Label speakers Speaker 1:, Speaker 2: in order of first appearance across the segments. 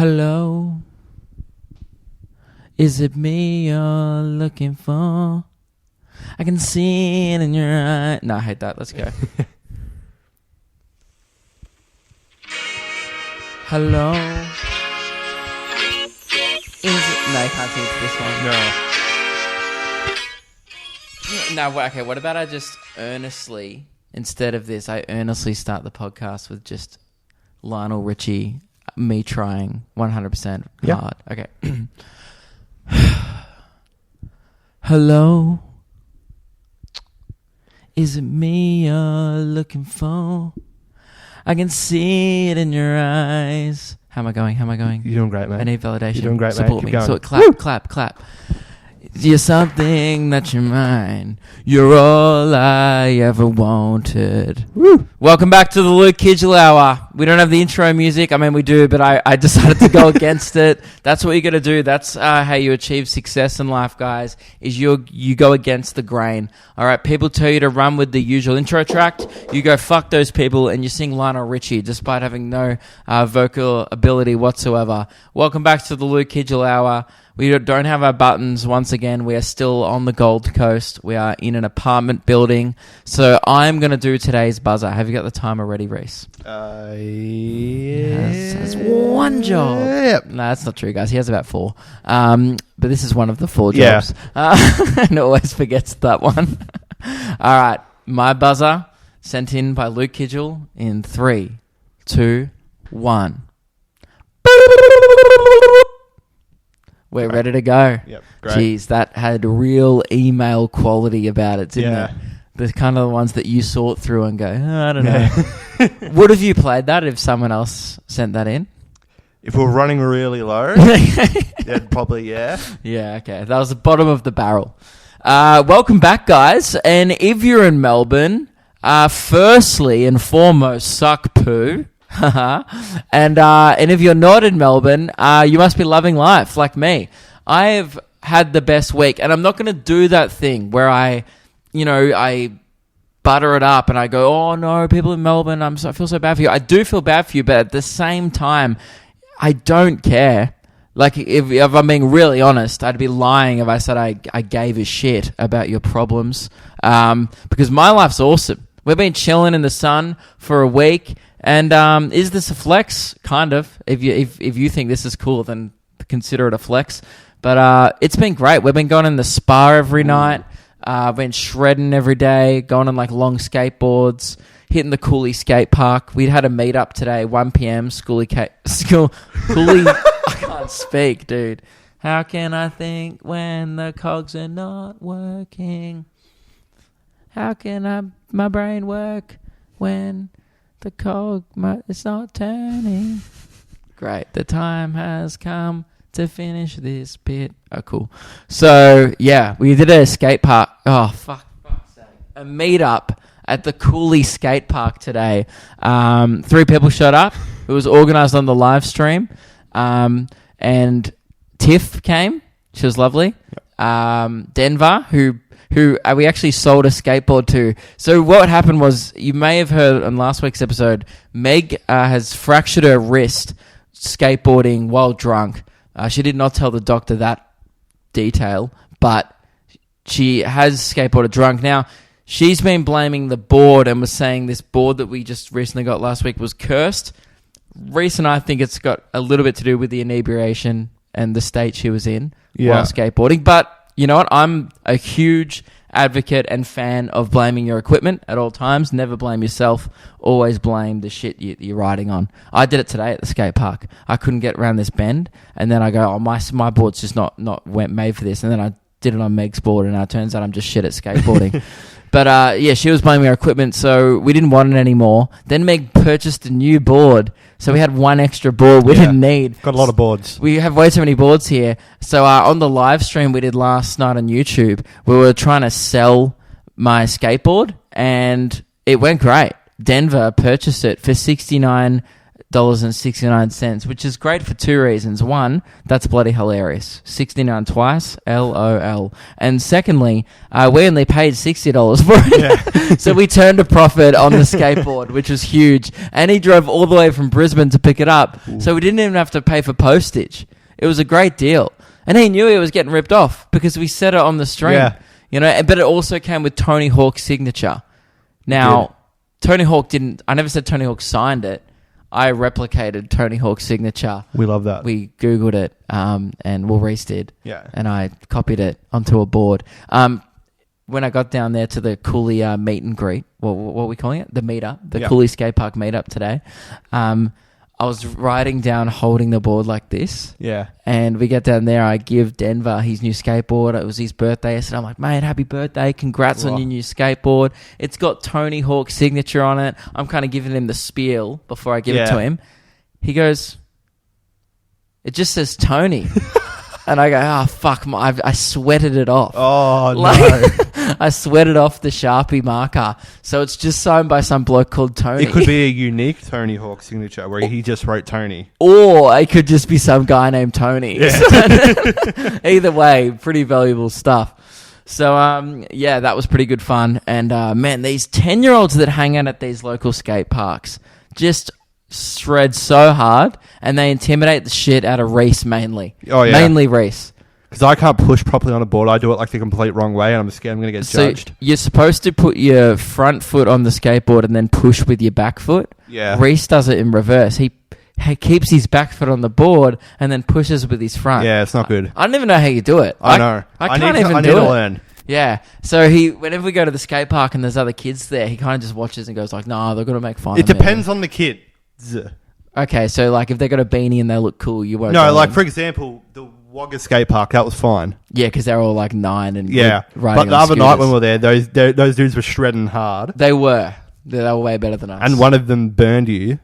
Speaker 1: Hello, is it me you're looking for? I can see it in your eye. No, I hate that. Let's go. Hello. Is it? No, you can't see it's this one.
Speaker 2: No.
Speaker 1: No, okay, what about I just earnestly, instead of this, I earnestly start the podcast with just Lionel Richie, me trying 100% hard. Okay. Hello. Is it me you're looking for? I can see it in your eyes. How am I going?
Speaker 2: You're doing great, mate.
Speaker 1: I need validation.
Speaker 2: You're doing great,
Speaker 1: Support
Speaker 2: mate.
Speaker 1: me.
Speaker 2: Keep
Speaker 1: So
Speaker 2: going.
Speaker 1: clap. You're something that you're mine. You're all I ever wanted.
Speaker 2: Woo.
Speaker 1: Welcome back to the Luke Kidgell Hour. We don't have the intro music. I mean, we do, but I decided to go against it. That's what you got to do. That's how you achieve success in life, guys, is you go against the grain. All right, people tell you to run with the usual intro track. You go fuck those people, and you sing Lionel Richie despite having no vocal ability whatsoever. Welcome back to the Luke Kidgell Hour. We don't have our buttons once again. We are still on the Gold Coast. We are in an apartment building. So I'm going to do today's buzzer. Have you got the timer ready, Rhys? Has one job.
Speaker 2: Yep.
Speaker 1: No, that's not true, guys. He has about 4. But this is one of the 4 jobs. And always forgets that one. All right. My buzzer sent in by Luke Kidgell in 3, 2, 1. We're ready to go.
Speaker 2: Yep, great.
Speaker 1: Jeez, that had real email quality about it, didn't it? The kind of the ones that you sort through and go, I don't know. Would have you played that if someone else sent that in?
Speaker 2: If we're running really low, then probably, yeah.
Speaker 1: Yeah, okay. That was the bottom of the barrel. Welcome back, guys. And if you're in Melbourne, firstly and foremost, suck poo. and if you're not in Melbourne, you must be loving life like me. I have had the best week, and I'm not going to do that thing where I butter it up and I go, oh no, people in Melbourne, I feel so bad for you. I do feel bad for you, but at the same time, I don't care. Like, if I'm being really honest, I'd be lying if I said I gave a shit about your problems, because my life's awesome. We've been chilling in the sun for a week. And is this a flex? Kind of. If you think this is cool, then consider it a flex. But it's been great. We've been going in the spa every night. Been shredding every day. Going on like long skateboards. Hitting the Cooley skate park. We had a meetup today, 1 p.m. Cooley. I can't speak, dude. How can I think when the cogs are not working? How can my brain work when the cog, it's not turning? Great. The time has come to finish this bit. Oh, cool. So, yeah, we did a skate park. Oh, fuck's sake. A meetup at the Cooley skate park today. 3 people showed up. It was organised on the live stream. And Tiff came. She was lovely. Denver, who we actually sold a skateboard to. So what happened was, you may have heard on last week's episode, Meg has fractured her wrist skateboarding while drunk. She did not tell the doctor that detail, but she has skateboarded drunk. Now, she's been blaming the board and was saying this board that we just recently got last week was cursed. Rhys and I think it's got a little bit to do with the inebriation and the state she was in while skateboarding, but you know what? I'm a huge advocate and fan of blaming your equipment at all times. Never blame yourself. Always blame the shit you're riding on. I did it today at the skate park. I couldn't get around this bend, and then I go, oh, my board's just not made for this. And then I did it on Meg's board, and it turns out I'm just shit at skateboarding. But she was blaming our equipment, so we didn't want it anymore. Then Meg purchased a new board, so we had one extra board we didn't need.
Speaker 2: Got a lot of boards.
Speaker 1: We have way too many boards here. So on the live stream we did last night on YouTube, we were trying to sell my skateboard, and it went great. Denver purchased it for $69 $69, which is great for two reasons. One, that's bloody hilarious. 69 twice, LOL. And secondly, we only paid $60 for it. Yeah. So we turned a profit on the skateboard, which was huge. And he drove all the way from Brisbane to pick it up. Ooh. So we didn't even have to pay for postage. It was a great deal. And he knew he was getting ripped off because we set it on the stream. Yeah. You know, but it also came with Tony Hawk's signature. Now, Tony Hawk didn't... I never said Tony Hawk signed it. I replicated Tony Hawk's signature.
Speaker 2: We love that.
Speaker 1: We Googled it, and Rhys did.
Speaker 2: Yeah.
Speaker 1: And I copied it onto a board. When I got down there to the Cooley meet and greet, what are we calling it? The meetup, the Cooley skate park meetup today. I was riding down holding the board like this.
Speaker 2: Yeah.
Speaker 1: And we get down there. I give Denver his new skateboard. It was his birthday. I said, I'm like, mate, happy birthday. Congrats on your new skateboard. It's got Tony Hawk's signature on it. I'm kind of giving him the spiel before I give it to him. He goes, it just says Tony. And I go, oh, fuck. I sweated it off.
Speaker 2: Oh, no.
Speaker 1: I sweated off the Sharpie marker. So it's just signed by some bloke called Tony.
Speaker 2: It could be a unique Tony Hawk signature where he just wrote Tony.
Speaker 1: Or it could just be some guy named Tony. Yeah. Either way, pretty valuable stuff. So, that was pretty good fun. And, man, these 10-year-olds that hang out at these local skate parks just shred so hard, and they intimidate the shit out of Rhys mainly.
Speaker 2: Oh, yeah.
Speaker 1: Mainly Rhys.
Speaker 2: Because I can't push properly on a board. I do it like the complete wrong way, and I'm scared I'm going to get judged.
Speaker 1: You're supposed to put your front foot on the skateboard and then push with your back foot.
Speaker 2: Yeah.
Speaker 1: Rhys does it in reverse. He keeps his back foot on the board and then pushes with his front.
Speaker 2: Yeah, it's not good.
Speaker 1: I don't even know how you do it.
Speaker 2: I know.
Speaker 1: I can't even do it.
Speaker 2: I need to learn.
Speaker 1: Yeah. So whenever we go to the skate park and there's other kids there, he kind of just watches and goes like, nah, they're going to make fun of me.
Speaker 2: It depends on the kid.
Speaker 1: Okay, so like if they got a beanie and they look cool, you won't.
Speaker 2: No, like for example, the Wagga skate park, that was fine.
Speaker 1: Yeah, because they're all like 9 and
Speaker 2: riding. But the other night when we were there, those dudes were shredding hard.
Speaker 1: They were way better than us.
Speaker 2: And one of them burned you.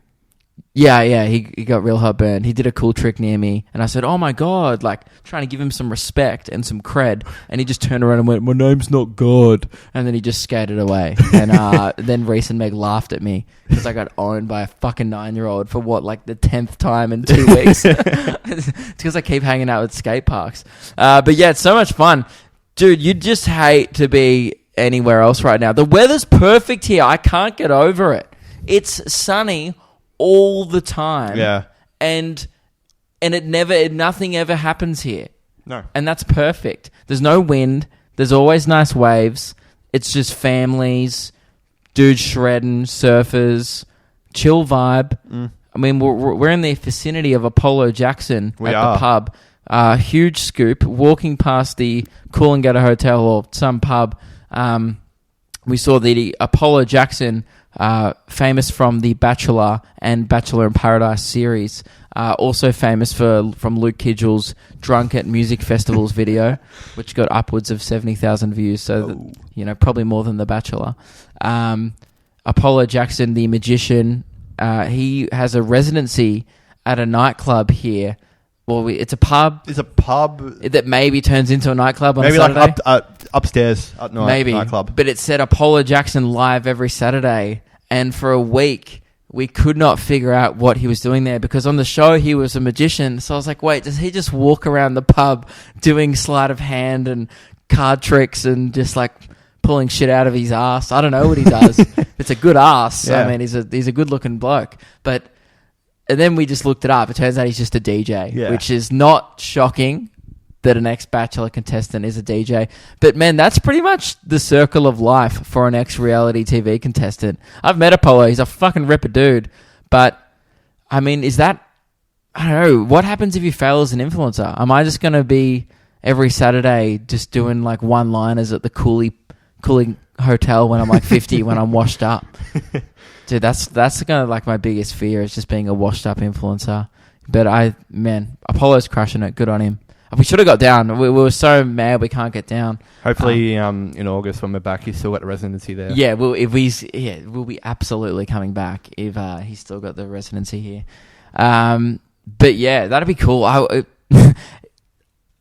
Speaker 1: Yeah, he got real hot burned. He did a cool trick near me, and I said, "Oh my god!" Like trying to give him some respect and some cred, and he just turned around and went, "My name's not God," and then he just skated away. And then Rhys and Meg laughed at me because I got owned by a fucking 9-year-old for what, the 10th time in 2 weeks. It's because I keep hanging out at skate parks. But yeah, it's so much fun, dude. You'd just hate to be anywhere else right now. The weather's perfect here. I can't get over it. It's sunny all the time.
Speaker 2: Yeah.
Speaker 1: And nothing ever happens here.
Speaker 2: No.
Speaker 1: And that's perfect. There's no wind. There's always nice waves. It's just families, dudes shredding, surfers, chill vibe. Mm. I mean, we're in the vicinity of Apollo Jackson the pub. Huge scoop. Walking past the Coolangatta Hotel or some pub, we saw the Apollo Jackson, famous from the Bachelor and Bachelor in Paradise series. Also famous from Luke Kidgell's Drunk at Music Festivals video, which got upwards of 70,000 views. So, probably more than The Bachelor. Apollo Jackson, the magician, he has a residency at a nightclub here. Well, it's a pub.
Speaker 2: It's a pub
Speaker 1: that maybe turns into a nightclub on
Speaker 2: maybe
Speaker 1: a Saturday.
Speaker 2: Like upstairs at night.
Speaker 1: Maybe.
Speaker 2: Nightclub.
Speaker 1: But it said Apollo Jackson live every Saturday. And for a week, we could not figure out what he was doing there because on the show, he was a magician. So I was like, wait, does he just walk around the pub doing sleight of hand and card tricks and just like pulling shit out of his ass? I don't know what he does. It's a good ass. Yeah. I mean, he's a good looking bloke. And then we just looked it up. It turns out he's just a DJ, which is not shocking that an ex-Bachelor contestant is a DJ. But, man, that's pretty much the circle of life for an ex-reality TV contestant. I've met Apollo. He's a fucking ripper dude. But, I mean, I don't know. What happens if you fail as an influencer? Am I just going to be every Saturday just doing, like, one-liners at the Cooley Hotel when I'm, like, 50 when I'm washed up? Dude, that's kind of like my biggest fear is just being a washed up influencer. But Apollo's crushing it. Good on him. We should have got down. We were so mad we can't get down.
Speaker 2: Hopefully, in August when we're back, he's still got the residency there.
Speaker 1: Yeah, we'll be absolutely coming back if he's still got the residency here. But yeah, that'd be cool.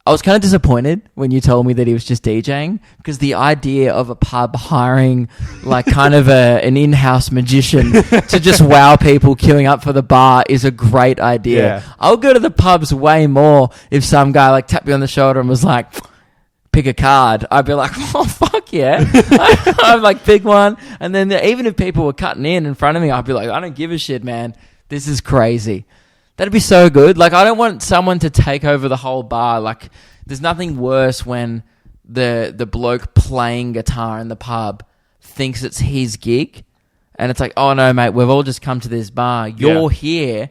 Speaker 1: I was kind of disappointed when you told me that he was just DJing, because the idea of a pub hiring like kind of an in-house magician to just wow people queuing up for the bar is a great idea.
Speaker 2: Yeah.
Speaker 1: I'll go to the pubs way more if some guy like tapped me on the shoulder and was like, pick a card. I'd be like, oh, fuck yeah. I'd like pick one. And then even if people were cutting in front of me, I'd be like, I don't give a shit, man. This is crazy. That'd be so good. Like, I don't want someone to take over the whole bar. Like, there's nothing worse when the bloke playing guitar in the pub thinks it's his gig. And it's like, oh, no, mate, we've all just come to this bar. You're here.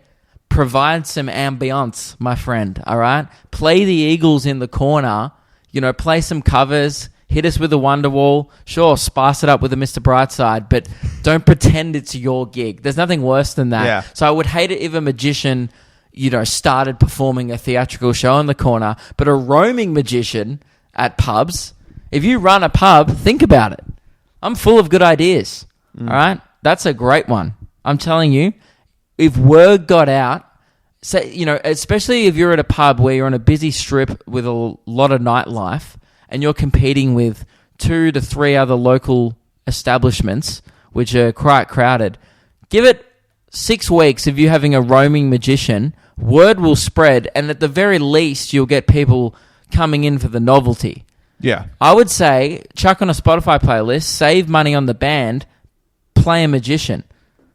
Speaker 1: Provide some ambience, my friend, all right? Play the Eagles in the corner. You know, play some covers. Hit us with a Wonderwall. Sure, spice it up with a Mr. Brightside, but don't pretend it's your gig. There's nothing worse than that.
Speaker 2: Yeah.
Speaker 1: So I would hate it if a magician, you know, started performing a theatrical show in the corner, but a roaming magician at pubs, if you run a pub, think about it. I'm full of good ideas. All right? That's a great one. I'm telling you, if word got out, say, you know, especially if you're at a pub where you're on a busy strip with a lot of nightlife and you're competing with 2 to 3 other local establishments, which are quite crowded, give it 6 weeks of you having a roaming magician, word will spread, and at the very least, you'll get people coming in for the novelty.
Speaker 2: Yeah.
Speaker 1: I would say chuck on a Spotify playlist, save money on the band, play a magician.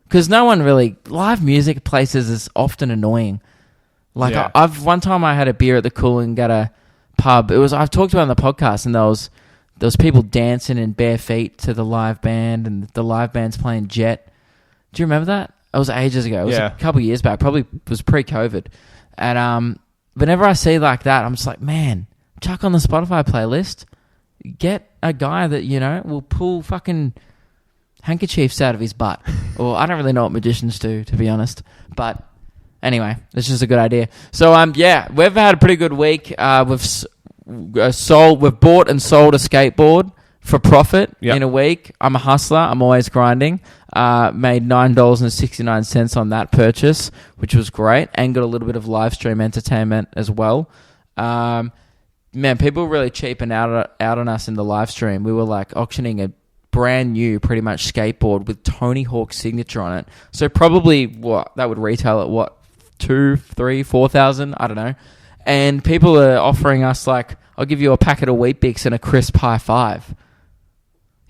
Speaker 1: Because no one really... Live music places is often annoying. Like,
Speaker 2: Yeah.
Speaker 1: one time I had a beer at the Coolangatta pub. I've talked about it on the podcast, and there was people dancing in bare feet to the live band, and the live band's playing Jet. Do you remember that? It was ages ago. It was a couple of years back. Probably was pre-COVID. And whenever I see like that, I'm just like, man, chuck on the Spotify playlist. Get a guy that, you know, will pull fucking handkerchiefs out of his butt. Or I don't really know what magicians do, to be honest. But anyway, it's just a good idea. So yeah, we've had a pretty good week. We've bought and sold a skateboard for profit in a week. I'm a hustler. I'm always grinding. Made $9.69 on that purchase, which was great, and got a little bit of live stream entertainment as well. Man, people were really cheaping out on us in the live stream. We were like auctioning a brand new, pretty much skateboard with Tony Hawk's signature on it. So probably that would retail at what, 2, 3, 4,000? I don't know. And people are offering us like, I'll give you a packet of Wheat Bix and a crisp high five.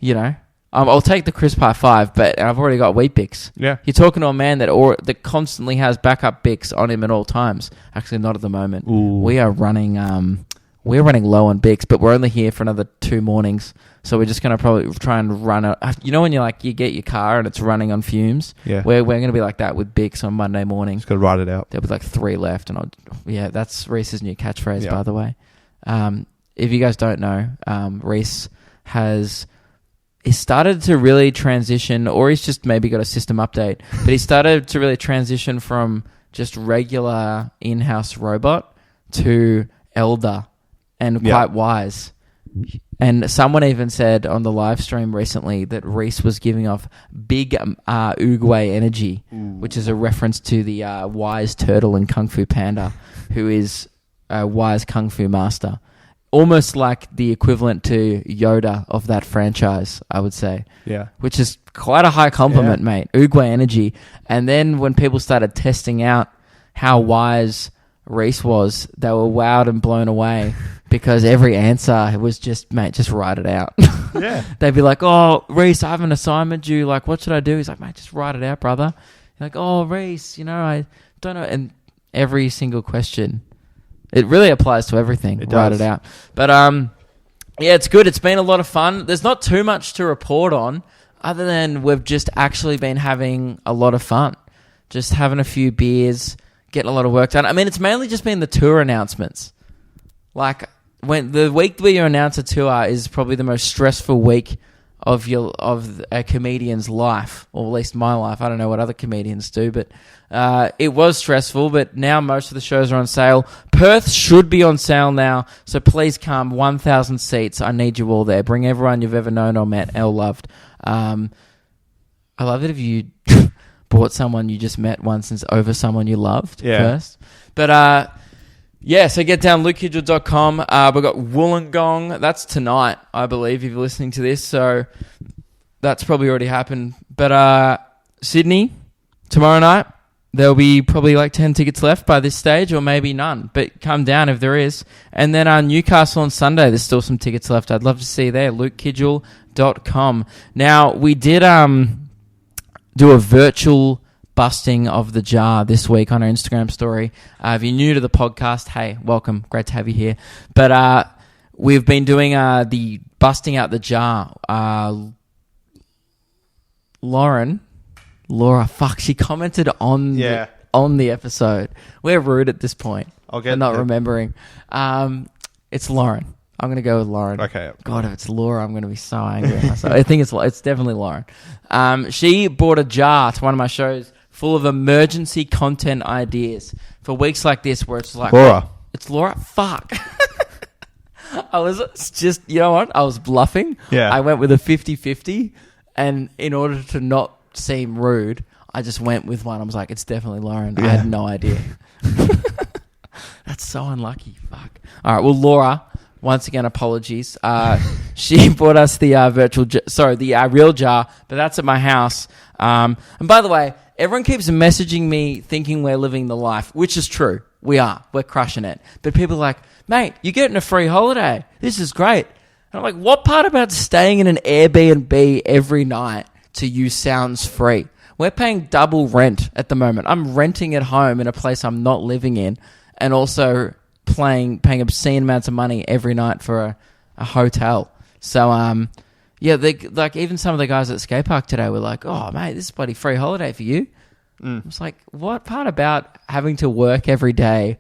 Speaker 1: You know, I'll take the crisp high five, but I've already got Wheat Bix.
Speaker 2: Yeah,
Speaker 1: you're talking to a man that constantly has backup Bix on him at all times. Actually, not at the moment.
Speaker 2: Ooh.
Speaker 1: We're running low on Bix, but we're only here for another 2 mornings. So we're just going to probably try and run it. You know when you get your car and it's running on fumes?
Speaker 2: Yeah.
Speaker 1: We're going to be like that with Bix on Monday morning.
Speaker 2: Just got to ride it out.
Speaker 1: There'll be like 3 left. And that's Rhys's new catchphrase, by the way. If you guys don't know, Rhys he started to really transition, or he's just maybe got a system update, but he started to really transition from just regular in-house robot to elder and quite wise. And someone even said on the live stream recently that Rhys was giving off big Oogway energy, which is a reference to the wise turtle in Kung Fu Panda, who is a wise Kung Fu master. Almost like the equivalent to Yoda of that franchise, I would say. Yeah. Which is quite a high compliment, mate. Oogway energy. And then when people started testing out how wise Rhys was, they were wowed and blown away because every answer was just, mate, just write it out. Yeah. They'd be like, oh, Rhys, I have an assignment due. Like, what should I do? He's like, mate, just write it out, brother. You're like, oh, Rhys, you know, I don't know. And every single question... It really applies to everything. Write it out. But, yeah, it's good. It's been a lot of fun. There's not too much to report on other than we've just actually been having a lot of fun. Just having a few beers, getting a lot of work done. I mean, it's mainly just been the tour announcements. Like, when the week where you announce a tour is probably the most stressful week of a comedian's life, or at least my life. I don't know what other comedians do, but it was stressful. But now most of the shows are on sale. Perth should be on sale now, so please come. 1,000 seats. I need you all there. Bring everyone you've ever known or met or loved. I love it if you bought someone you just met once over someone you loved first. But Yeah, so get down lukekidgell.com. We've got Wollongong. That's tonight, I believe, if you're listening to this. So that's probably already happened. But Sydney, tomorrow night, there'll be probably like 10 tickets left by this stage, or maybe none. But come down if there is. And then Newcastle on Sunday, there's still some tickets left. I'd love to see you there. lukekidgell.com. Now, we did do a virtual busting of the jar this week on our Instagram story. If you're new to the podcast, hey, welcome. Great to have you here. But we've been doing the busting out the jar. Laura, fuck, she commented on the episode. We're rude at this point. I'm not remembering. It's Lauren. I'm going to go with Lauren.
Speaker 2: Okay.
Speaker 1: God, if it's Laura, I'm going to be so angry at myself. I think it's definitely Lauren. She brought a jar to one of my shows full of emergency content ideas for weeks like this where it's like...
Speaker 2: Laura.
Speaker 1: It's Laura? Fuck. I was just... You know what? I was bluffing.
Speaker 2: Yeah.
Speaker 1: I went with a 50-50, and in order to not seem rude, I just went with one. I was like, it's definitely Lauren. Yeah. I had no idea. That's so unlucky. Fuck. All right, well, Laura... Once again, apologies. She brought us the real jar, but that's at my house. And by the way, everyone keeps messaging me thinking we're living the life, which is true. We are. We're crushing it. But people are like, mate, you're getting a free holiday. This is great. And I'm like, what part about staying in an Airbnb every night to you sounds free? We're paying double rent at the moment. I'm renting at home in a place I'm not living in, and also paying obscene amounts of money every night for a hotel. So even some of the guys at the skate park today were like, oh mate, this is a bloody free holiday for you. I was like, what part about having to work every day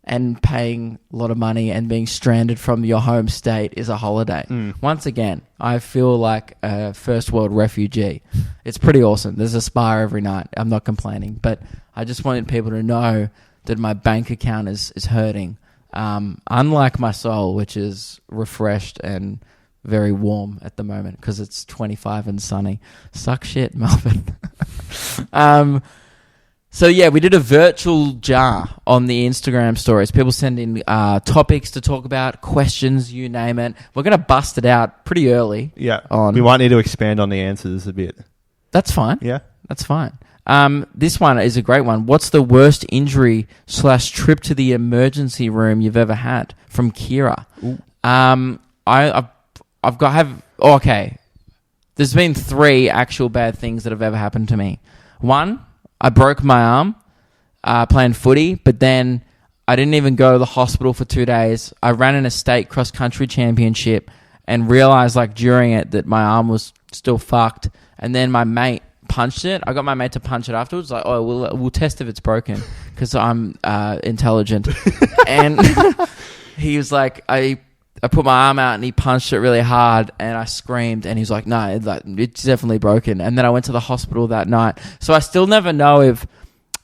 Speaker 1: and paying a lot of money and being stranded from your home state is a holiday? Once again, I feel like a first world refugee. It's pretty awesome. There's a spa every night. I'm not complaining, but I just wanted people to know that my bank account is hurting. Unlike my soul, which is refreshed and very warm at the moment because it's 25 and sunny. Suck shit, Melbourne. So yeah, we did a virtual jar on the Instagram stories. People send in topics to talk about, questions, you name it. We're going to bust it out pretty early.
Speaker 2: Yeah. We might need to expand on the answers a bit.
Speaker 1: That's fine.
Speaker 2: Yeah. That's
Speaker 1: fine. This one is a great one. What's the worst injury/trip to the emergency room you've ever had? From Kira. Okay. There's been 3 actual bad things that have ever happened to me. 1, I broke my arm playing footy, but then I didn't even go to the hospital for 2 days. I ran in a state cross-country championship and realized during it that my arm was still fucked. And then my mate punched it. I got my mate to punch it afterwards. Like, oh, we'll test if it's broken because I'm intelligent. And he was like, I put my arm out and he punched it really hard and I screamed and he's like, no, it's definitely broken. And then I went to the hospital that night. So I still never know if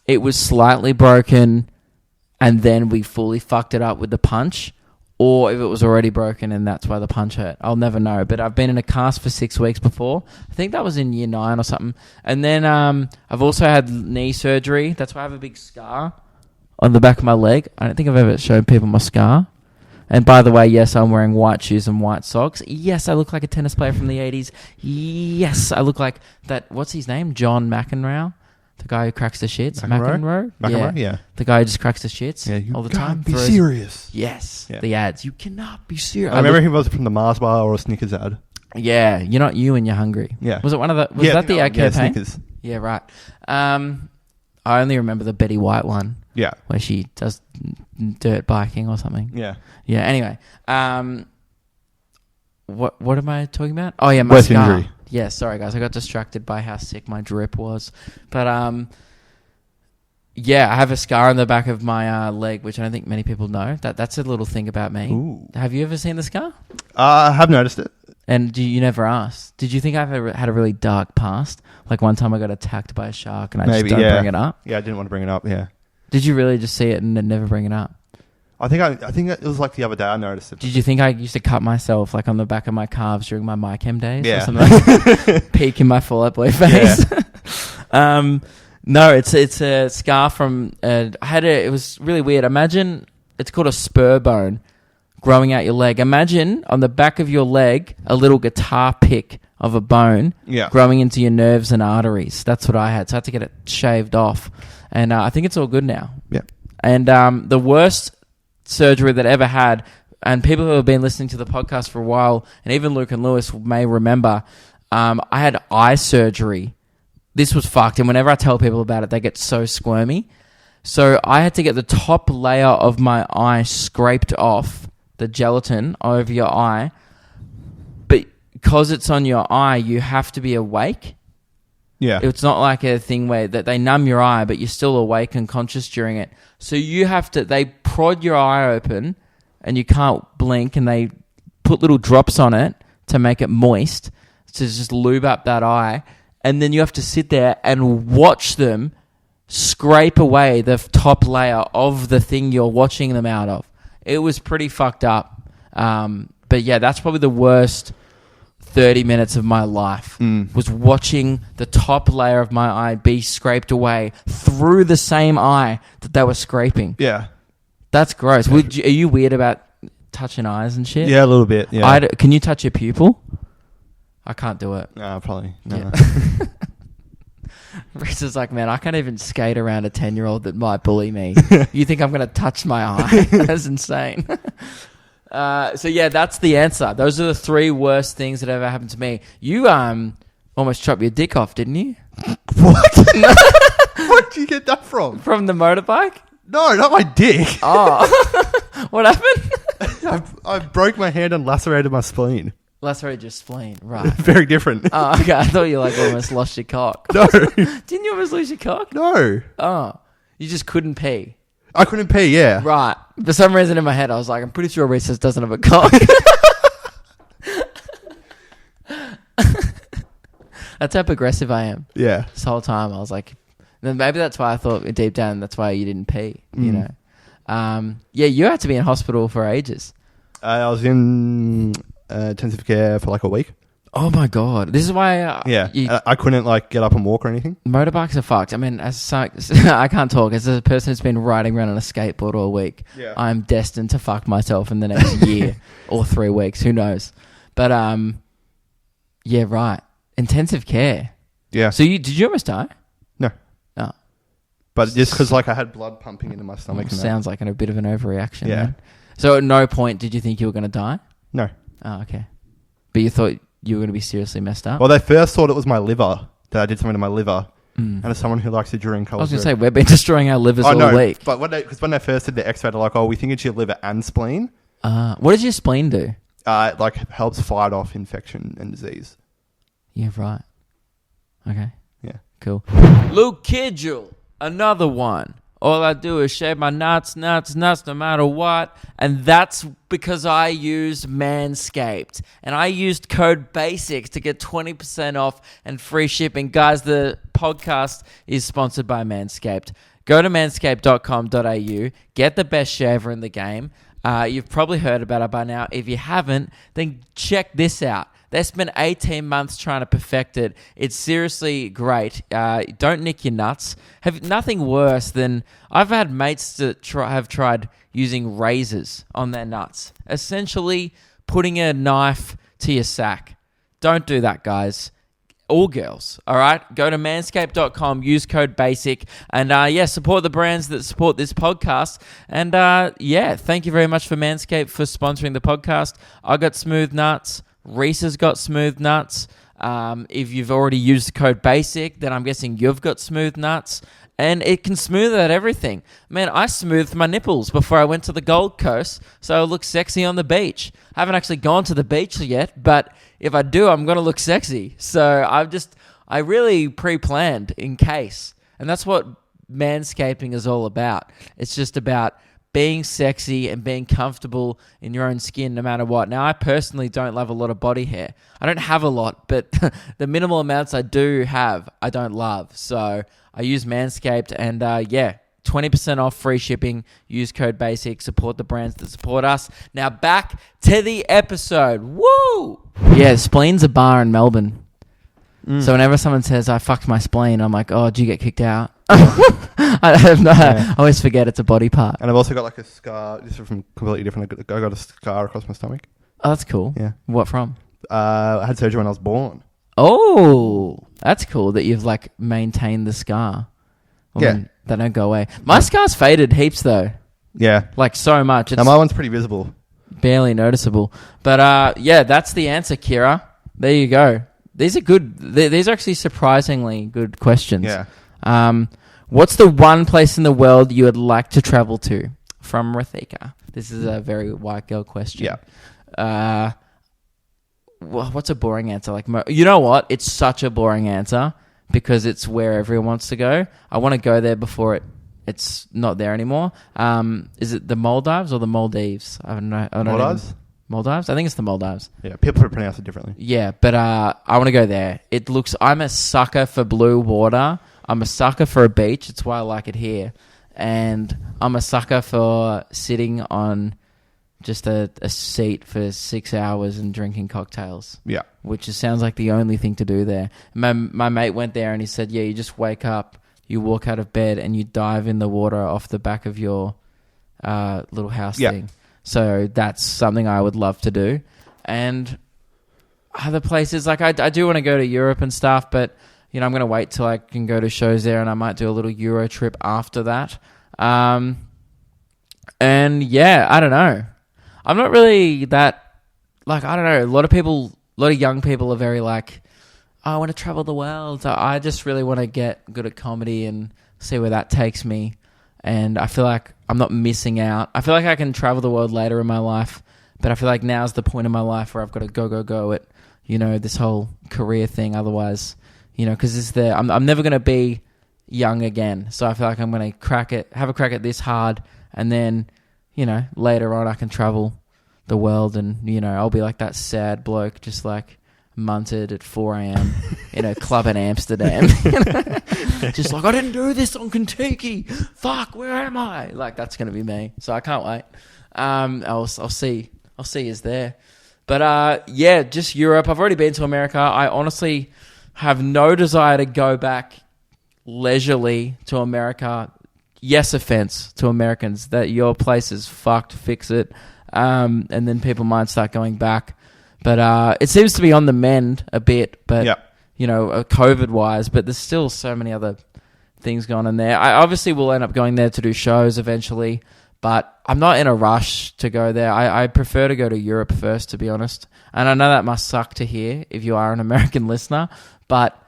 Speaker 1: it was slightly broken and then we fully fucked it up with the punch, or if it was already broken and that's why the punch hurt. I'll never know. But I've been in a cast for 6 weeks before. I think that was in year 9 or something. And then I've also had knee surgery. That's why I have a big scar on the back of my leg. I don't think I've ever showed people my scar. And by the way, yes, I'm wearing white shoes and white socks. Yes, I look like a tennis player from the 80s. Yes, I look like that. What's his name? John McEnroe. The guy who cracks the shits. McEnroe?
Speaker 2: Yeah.
Speaker 1: The guy who just cracks the shits all the time.
Speaker 2: Be serious.
Speaker 1: Yes. Yeah. The ads. You cannot be serious.
Speaker 2: I remember he was from the Mars bar or a Snickers ad.
Speaker 1: Yeah. You're not you and you're hungry.
Speaker 2: Yeah.
Speaker 1: Was it one of the... Was that the ad campaign?
Speaker 2: Snickers.
Speaker 1: Yeah, right. I only remember the Betty White one.
Speaker 2: Yeah.
Speaker 1: Where she does dirt biking or something.
Speaker 2: Yeah.
Speaker 1: Yeah, anyway. What am I talking about? Oh, yeah, my
Speaker 2: Worst
Speaker 1: scar.
Speaker 2: injury.
Speaker 1: Yeah, sorry, guys. I got distracted by how sick my drip was. But, yeah, I have a scar on the back of my leg, which I don't think many people know. That's a little thing about me.
Speaker 2: Ooh.
Speaker 1: Have you ever seen the scar?
Speaker 2: I have noticed it.
Speaker 1: And you never asked. Did you think I've ever had a really dark past? Like one time I got attacked by a shark and I just don't bring it up?
Speaker 2: Yeah, I didn't want to bring it up, yeah.
Speaker 1: Did you really just see it and then never bring it up?
Speaker 2: I think it was like the other day I noticed it.
Speaker 1: Did you think I used to cut myself like on the back of my calves during my MyChem days?
Speaker 2: Yeah.
Speaker 1: Or something like peak in my Fall Out Boy face. Yeah. No, it's a scar from... it was really weird. Imagine it's called a spur bone growing out your leg. Imagine on the back of your leg a little guitar pick of a bone growing into your nerves and arteries. That's what I had. So I had to get it shaved off. And I think it's all good now.
Speaker 2: Yeah.
Speaker 1: And the worst surgery that I ever had, and people who have been listening to the podcast for a while, and even Luke and Lewis may remember, I had eye surgery. This was fucked. And whenever I tell people about it, they get so squirmy. So I had to get the top layer of my eye scraped off, the gelatin over your eye. But because it's on your eye, you have to be awake.
Speaker 2: Yeah.
Speaker 1: It's not like a thing where that they numb your eye, but you're still awake and conscious during it. So you have to, they prod your eye open and you can't blink, and they put little drops on it to make it moist to just lube up that eye. And then you have to sit there and watch them scrape away the top layer of the thing you're watching them out of. It was pretty fucked up. But yeah, that's probably the worst 30 minutes of my life was watching the top layer of my eye be scraped away through the same eye that they were scraping.
Speaker 2: Yeah.
Speaker 1: That's gross. Are you weird about touching eyes and shit?
Speaker 2: Yeah, a little bit. Yeah.
Speaker 1: Can you touch your pupil? I can't do it.
Speaker 2: No, probably. No.
Speaker 1: Yeah. Rhys is like, man, I can't even skate around a 10-year-old that might bully me. You think I'm going to touch my eye? That's insane. So yeah, that's the answer. Those are the 3 worst things that ever happened to me. You almost chopped your dick off, didn't you?
Speaker 2: What? Where did you get that from?
Speaker 1: From the motorbike?
Speaker 2: No, not my dick.
Speaker 1: Oh. What happened?
Speaker 2: I broke my hand and lacerated my spleen.
Speaker 1: Lacerated your spleen, right.
Speaker 2: Very different.
Speaker 1: Oh, okay. I thought you almost lost your cock.
Speaker 2: No.
Speaker 1: Didn't you almost lose your cock?
Speaker 2: No.
Speaker 1: Oh. You just couldn't pee.
Speaker 2: I couldn't pee, yeah.
Speaker 1: Right. For some reason in my head, I was like, I'm pretty sure Rhys doesn't have a cock. That's how progressive I am.
Speaker 2: Yeah.
Speaker 1: This whole time, I was like, then maybe that's why I thought deep down that's why you didn't pee, you know. Yeah, you had to be in hospital for ages.
Speaker 2: I was in intensive care for like a week.
Speaker 1: Oh my God. This is why...
Speaker 2: I couldn't like get up and walk or anything.
Speaker 1: Motorbikes are fucked. I mean, I can't talk. As a person who's been riding around on a skateboard all week, I'm destined to fuck myself in the next year or 3 weeks. Who knows? But, yeah, right. Intensive care.
Speaker 2: Yeah.
Speaker 1: So did you almost die?
Speaker 2: No.
Speaker 1: Oh.
Speaker 2: But just because like I had blood pumping into my stomach.
Speaker 1: Sounds like a bit of an overreaction.
Speaker 2: Yeah.
Speaker 1: Man. So at no point did you think you were going to die?
Speaker 2: No.
Speaker 1: Oh, okay. But you thought you were going to be seriously messed up?
Speaker 2: Well, they first thought it was my liver, that I did something to my liver. And as someone who likes to drink,
Speaker 1: I was going to say, we've been destroying our livers all week.
Speaker 2: But when they first did the x-ray, they're like, oh, we think it's your liver and spleen.
Speaker 1: What does your spleen do?
Speaker 2: It like helps fight off infection and disease.
Speaker 1: Yeah, right. Okay.
Speaker 2: Yeah.
Speaker 1: Cool. Luke Kidgell, another one. All I do is shave my nuts, no matter what. And that's because I use Manscaped. And I used code BASICS to get 20% off and free shipping. Guys, the podcast is sponsored by Manscaped. Go to manscaped.com.au. Get the best shaver in the game. You've probably heard about it by now. If you haven't, then check this out. They spent 18 months trying to perfect it. It's seriously great. Don't nick your nuts. Have nothing worse than... I've had mates that have tried using razors on their nuts. Essentially, putting a knife to your sack. Don't do that, guys. All girls, all right? Go to manscaped.com, use code BASIC, and support the brands that support this podcast. And thank you very much for Manscaped for sponsoring the podcast. I got smooth nuts. Rhys has got smooth nuts. If you've already used the code BASIC, then I'm guessing you've got smooth nuts. And it can smooth out everything. Man, I smoothed my nipples before I went to the Gold Coast, so I look sexy on the beach. I haven't actually gone to the beach yet, but if I do, I'm going to look sexy. So I really pre-planned in case. And that's what manscaping is all about. It's just about being sexy and being comfortable in your own skin no matter what. Now, I personally don't love a lot of body hair. I don't have a lot, but the minimal amounts I do have, I don't love. So I use Manscaped and 20% off free shipping. Use code BASIC. Support the brands that support us. Now back to the episode. Woo! Yeah, Spleen's a bar in Melbourne. So whenever someone says, I fucked my spleen, I'm like, oh, did you get kicked out? I always forget it's a body part.
Speaker 2: And I've also got like a scar. This is from completely different. I got a scar across my stomach.
Speaker 1: Oh, that's cool.
Speaker 2: Yeah.
Speaker 1: What from?
Speaker 2: I had surgery when I was born.
Speaker 1: Oh, that's cool that you've like maintained the scar. Well,
Speaker 2: Yeah.
Speaker 1: They don't go away. My scar's faded heaps though.
Speaker 2: Yeah.
Speaker 1: Like so much. It's
Speaker 2: Now my one's pretty visible.
Speaker 1: barely noticeable. But yeah, that's the answer, Kira. There you go. These are good. These are actually surprisingly good questions.
Speaker 2: Yeah.
Speaker 1: What's the one place in the world you would like to travel to? From Rathika. This is a very white girl question.
Speaker 2: Yeah.
Speaker 1: What's a boring answer? Like, you know what? It's such a boring answer because it's where everyone wants to go. I want to go there before it's not there anymore. Is it the Maldives or the Maldives? I don't know.
Speaker 2: Maldives?
Speaker 1: Maldives? I think it's the Maldives.
Speaker 2: Yeah. People pronounce it differently.
Speaker 1: Yeah, but I want to go there. I'm a sucker for blue water. I'm a sucker for a beach. It's why I like it here. And I'm a sucker for sitting on just a seat for 6 hours and drinking cocktails.
Speaker 2: Yeah.
Speaker 1: Which sounds like the only thing to do there. My mate went there and he said, yeah, you just wake up, you walk out of bed and you dive in the water off the back of your little house thing. So that's something I would love to do. And other places, like I do want to go to Europe and stuff, but I'm going to wait till I can go to shows there and I might do a little Euro trip after that. And yeah, I don't know. I'm not really that, like, I don't know. A lot of young people are very like, oh, I want to travel the world. So I just really want to get good at comedy and see where that takes me. And I feel like I'm not missing out. I feel like I can travel the world later in my life, but I feel like now's the point in my life where I've got to go at, this whole career thing. Otherwise, because I'm never going to be young again. So I feel like I'm going to have a crack at this hard, and then, later on I can travel the world and, I'll be like that sad bloke just like munted at 4 a.m. in a club in Amsterdam. Just like, I didn't do this on Kentucky. Fuck, where am I? Like, that's going to be me. So I can't wait. I'll see is there. But yeah, just Europe. I've already been to America. I honestly have no desire to go back leisurely to America. Yes, offense to Americans that your place is fucked, fix it. And then people might start going back. But it seems to be on the mend a bit, but, COVID-wise, but there's still so many other things going on there. I obviously will end up going there to do shows eventually, but I'm not in a rush to go there. I prefer to go to Europe first, to be honest. And I know that must suck to hear if you are an American listener, but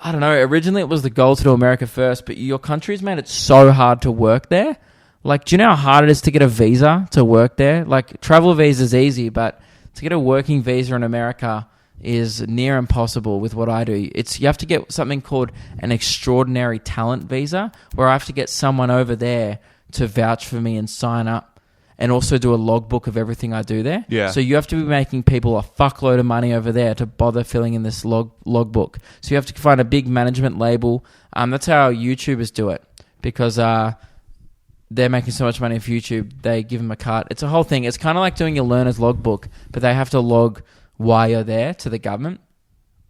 Speaker 1: I don't know. Originally, it was the goal to do America first, but your country's made it so hard to work there. Like, do you know how hard it is to get a visa to work there? Like, travel visa is easy, but to get a working visa in America is near impossible with what I do. You have to get something called an extraordinary talent visa, where I have to get someone over there to vouch for me and sign up, and also do a logbook of everything I do there.
Speaker 2: Yeah.
Speaker 1: So you have to be making people a fuckload of money over there to bother filling in this logbook. So you have to find a big management label. That's how YouTubers do it, because they're making so much money off YouTube, they give them a cut. It's a whole thing. It's kind of like doing a learner's logbook, but they have to log why you're there to the government,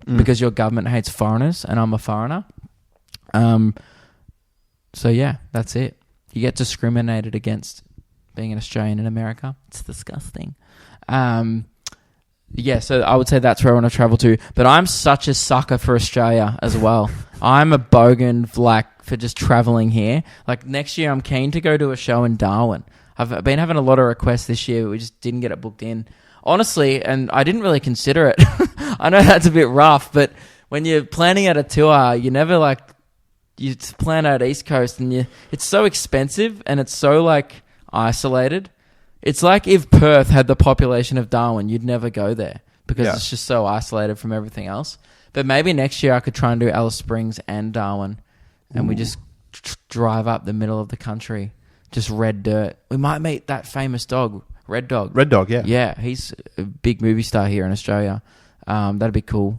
Speaker 1: because your government hates foreigners, and I'm a foreigner. So yeah, that's it. You get discriminated against being an Australian in America. It's disgusting. Yeah, so I would say that's where I want to travel to. But I'm such a sucker for Australia as well. I'm a bogan for just traveling here. Like, next year I'm keen to go to a show in Darwin. I've been having a lot of requests this year, but we just didn't get it booked in. Honestly, and I didn't really consider it. I know that's a bit rough, but when you're planning out a tour, you never you plan out East Coast, and it's so expensive and it's so isolated. It's like if Perth had the population of Darwin, you'd never go there because it's just so isolated from everything else. But maybe next year I could try and do Alice Springs and Darwin, and we just drive up the middle of the country, just red dirt. We might meet that famous dog, Red Dog.
Speaker 2: Red Dog, yeah.
Speaker 1: Yeah, he's a big movie star here in Australia. That'd be cool.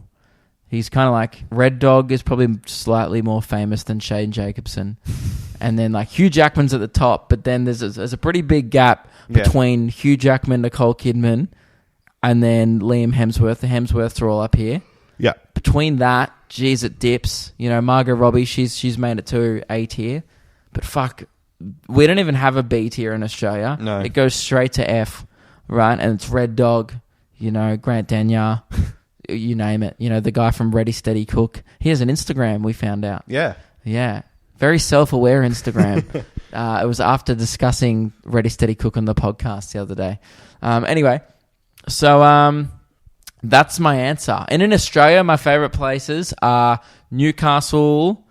Speaker 1: He's kind of like, Red Dog is probably slightly more famous than Shane Jacobson. And then Hugh Jackman's at the top, but then there's a pretty big gap between Hugh Jackman, Nicole Kidman, and then Liam Hemsworth. The Hemsworths are all up here.
Speaker 2: Yeah.
Speaker 1: Between that geez, it dips. You know, Margot Robbie, she's made it to A tier. But fuck, we don't even have a B tier in Australia.
Speaker 2: No.
Speaker 1: It goes straight to F, right? And it's Red Dog, you know, Grant Denyer, you name it. You know, the guy from Ready Steady Cook. He has an Instagram, we found out.
Speaker 2: Yeah.
Speaker 1: Yeah. Very self-aware Instagram. It was after discussing Ready Steady Cook on the podcast the other day. Anyway, so that's my answer. And in Australia, my favourite places are Newcastle,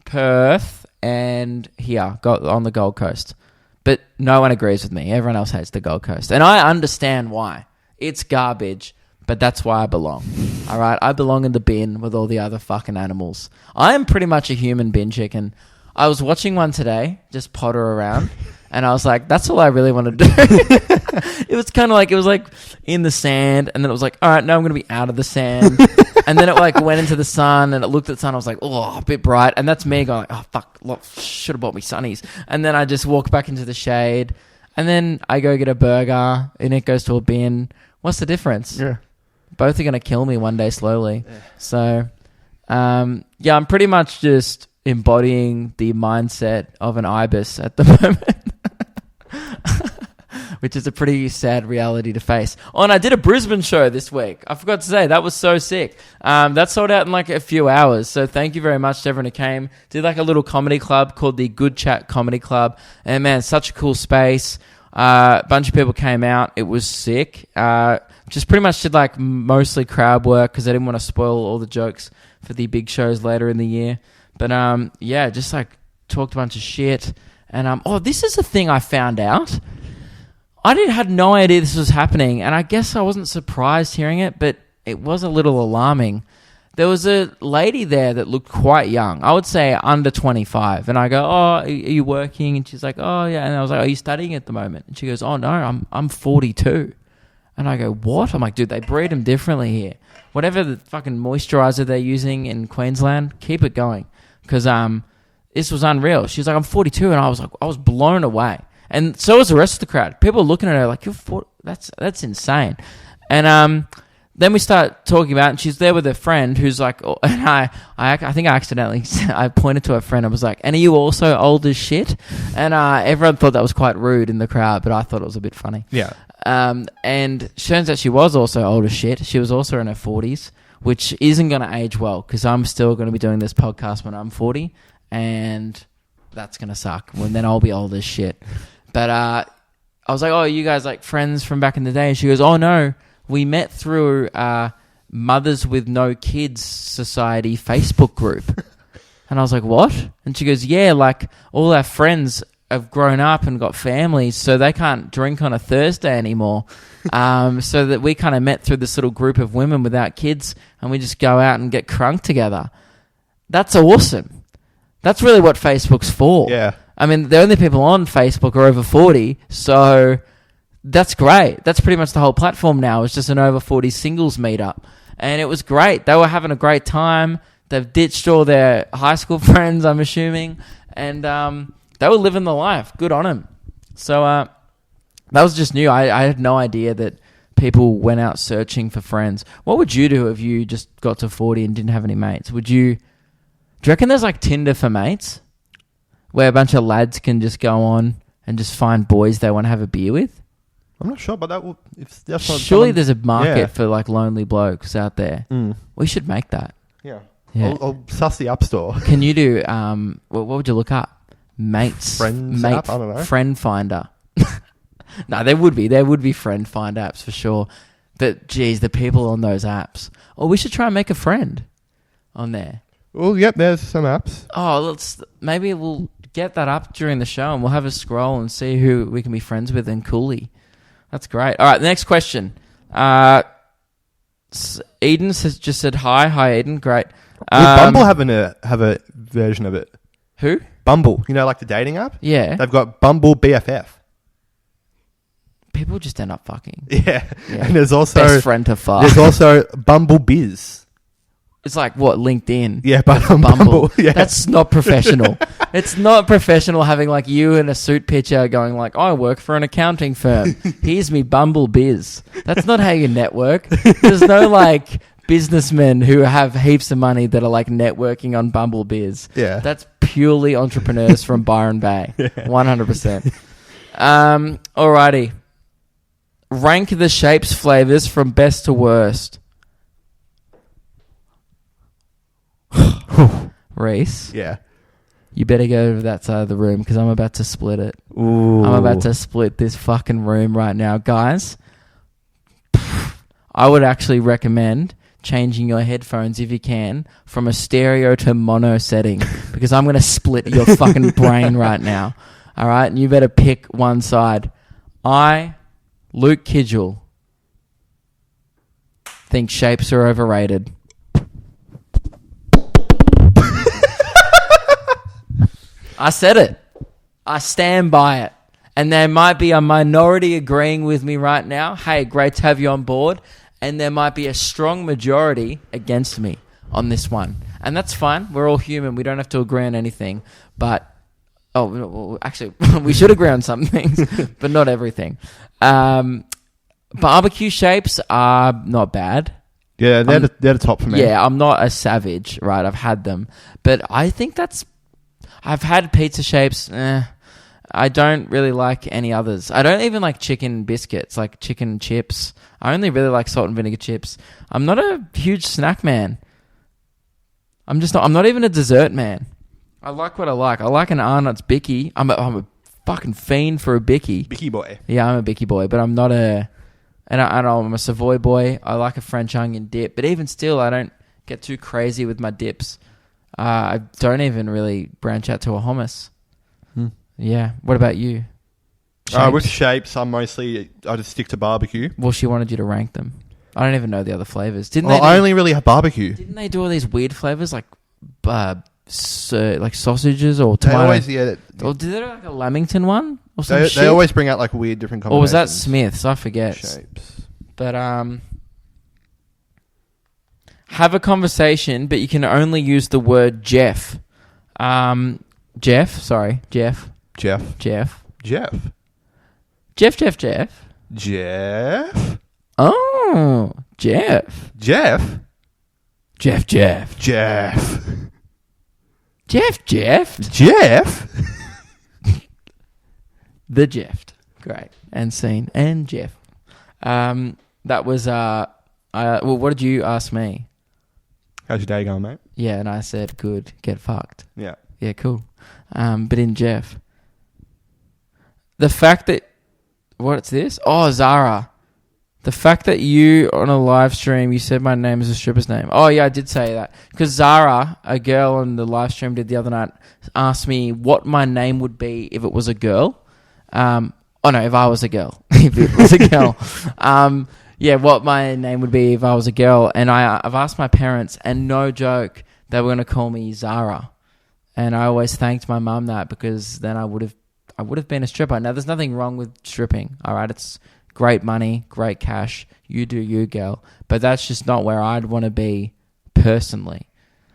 Speaker 1: Perth, and here on the Gold Coast. But no one agrees with me. Everyone else hates the Gold Coast. And I understand why. It's garbage, but that's why I belong. All right? I belong in the bin with all the other fucking animals. I am pretty much a human bin chicken. I was watching one today, just potter around, and I was like, that's all I really want to do. It was kind of like, it was like in the sand, and then it was like, all right, now I'm going to be out of the sand. And then it like went into the sun, and it looked at the sun. I was like, oh, a bit bright. And that's me going like, oh, fuck, should have bought me sunnies. And then I just walk back into the shade, and then I go get a burger, and it goes to a bin. What's the difference?
Speaker 2: Yeah.
Speaker 1: Both are going to kill me one day slowly. Yeah. So, yeah, I'm pretty much just embodying the mindset of an ibis at the moment, which is a pretty sad reality to face. Oh, and I did a Brisbane show this week. I forgot to say, that was so sick. That sold out in like a few hours. So thank you very much to everyone who came. Did like a little comedy club called the Good Chat Comedy Club. And man, such a cool space. A bunch of people came out. It was sick. Just pretty much did like mostly crowd work because I didn't want to spoil all the jokes for the big shows later in the year. But yeah, just like talked a bunch of shit. And this is the thing I found out. I had no idea this was happening, and I guess I wasn't surprised hearing it, but it was a little alarming. There was a lady there that looked quite young. I would say under 25. And I go, oh, are you working? And she's like, oh, yeah. And I was like, are you studying at the moment? And she goes, oh, no, I'm 42. And I go, what? I'm like, dude, they breed them differently here. Whatever the fucking moisturizer they're using in Queensland, keep it going. Because this was unreal. She's like, I'm 42. And I was blown away. And so was the rest of the crowd. People were looking at her like, you're 40. That's insane. And then we start talking about it, and she's there with her friend who's like, and I think I accidentally, I pointed to her friend. I was like, and are you also old as shit? And everyone thought that was quite rude in the crowd, but I thought it was a bit funny.
Speaker 2: Yeah.
Speaker 1: And turns out she was also old as shit. She was also in her 40s, which isn't going to age well because I'm still going to be doing this podcast when I'm 40, and that's going to suck. When then I'll be old as shit. But I was like, oh, you guys like friends from back in the day? And she goes, oh, no. We met through Mothers with No Kids Society Facebook group. And I was like, what? And she goes, yeah, like all our friends have grown up and got families, so they can't drink on a Thursday anymore. So that we kind of met through this little group of women without kids, and we just go out and get crunk together. That's awesome. That's really what Facebook's for.
Speaker 2: Yeah.
Speaker 1: I mean, the only people on Facebook are over 40, so that's great. That's pretty much the whole platform now. It's just an over 40 singles meetup. And it was great. They were having a great time. They've ditched all their high school friends, I'm assuming. And they were living the life. Good on them. So that was just new. I had no idea that people went out searching for friends. What would you do if you just got to 40 and didn't have any mates? Do you reckon there's like Tinder for mates? Where a bunch of lads can just go on and just find boys they want to have a beer with?
Speaker 2: I'm not sure, but if that's not
Speaker 1: surely there's a market for like lonely blokes out there.
Speaker 2: Mm.
Speaker 1: We should make that.
Speaker 2: Yeah. I'll suss the App Store.
Speaker 1: Can you do, what would you look up? Mates.
Speaker 2: Friends app? I don't know.
Speaker 1: Friend Finder. No, there would be Friend Find apps for sure. But geez, the people on those apps. Oh, we should try and make a friend on there.
Speaker 2: Well, yep, there's some apps.
Speaker 1: Oh, maybe we'll get that up during the show and we'll have a scroll and see who we can be friends with and coolly. That's great. All right, the next question. Eden has just said hi. Hi, Eden. Great.
Speaker 2: Will Bumble have a version of it?
Speaker 1: Who?
Speaker 2: Bumble. You know, like the dating app?
Speaker 1: Yeah.
Speaker 2: They've got Bumble BFF.
Speaker 1: People just end up fucking.
Speaker 2: Yeah. And there's also...
Speaker 1: Best friend to fuck.
Speaker 2: There's also Bumble Biz.
Speaker 1: It's like, what, LinkedIn?
Speaker 2: Yeah, but on Bumble. Yeah.
Speaker 1: That's not professional. It's not professional having like you in a suit picture going like, I work for an accounting firm. Here's me Bumble Biz. That's not how you network. There's no like businessmen who have heaps of money that are like networking on Bumble Beers.
Speaker 2: Yeah.
Speaker 1: That's purely entrepreneurs from Byron Bay. 100%. Alrighty. Rank the shapes flavors from best to worst. Rhys.
Speaker 2: Yeah.
Speaker 1: You better go to that side of the room because I'm about to split it.
Speaker 2: Ooh.
Speaker 1: I'm about to split this fucking room right now. Guys, I would actually recommend changing your headphones if you can from a stereo to mono setting because I'm going to split your fucking brain right now. All right? And you better pick one side. I, Luke Kidgell, think shapes are overrated. I said it. I stand by it. And there might be a minority agreeing with me right now. Hey, great to have you on board. And there might be a strong majority against me on this one. And that's fine. We're all human. We don't have to agree on anything. But, actually, we should agree on some things, but not everything. Barbecue shapes are not bad.
Speaker 2: Yeah, they're the top for me.
Speaker 1: Yeah, I'm not a savage, right? I've had them. But I think I've had pizza shapes. I don't really like any others. I don't even like chicken biscuits, like chicken chips. I only really like salt and vinegar chips. I'm not a huge snack man. I'm not even a dessert man. I like what I like. I like an Arnott's Bicky. I'm a fucking fiend for a Bicky.
Speaker 2: Bicky boy.
Speaker 1: Yeah, I'm a Bicky boy, but I'm not I'm a Savoy boy. I like a French onion dip, but even still, I don't get too crazy with my dips. I don't even really branch out to a hummus. Yeah. What about you?
Speaker 2: With shapes, I just stick to barbecue.
Speaker 1: Well, she wanted you to rank them. I don't even know the other flavors.
Speaker 2: I only really have barbecue.
Speaker 1: Didn't they do all these weird flavors like sausages or tomato?
Speaker 2: They always, yeah.
Speaker 1: Or did they do like a Lamington one or some shit?
Speaker 2: They always bring out like weird different combinations.
Speaker 1: Or was that Smith's? I forget.
Speaker 2: Shapes.
Speaker 1: But have a conversation, but you can only use the word Jeff. Jeff.
Speaker 2: Jeff.
Speaker 1: Oh, Jeff. The Jeff. Great. And scene. And Jeff. That was, well, what did you ask me?
Speaker 2: How's your day going, mate?
Speaker 1: Yeah, and I said, good, get fucked.
Speaker 2: Yeah.
Speaker 1: Yeah, cool. But in Jeff. The fact that... What's this? Oh, Zara. The fact that you, on a live stream, you said my name is a stripper's name. Oh, yeah, I did say that. Because Zara, a girl on the live stream did the other night, asked me what my name would be if it was a girl. If I was a girl. If it was a girl. Yeah, what my name would be if I was a girl. And I've asked my parents, and no joke, they were going to call me Zara. And I always thanked my mum that because then I would have been a stripper. Now, there's nothing wrong with stripping, all right? It's great money, great cash. You do you, girl. But that's just not where I'd want to be personally,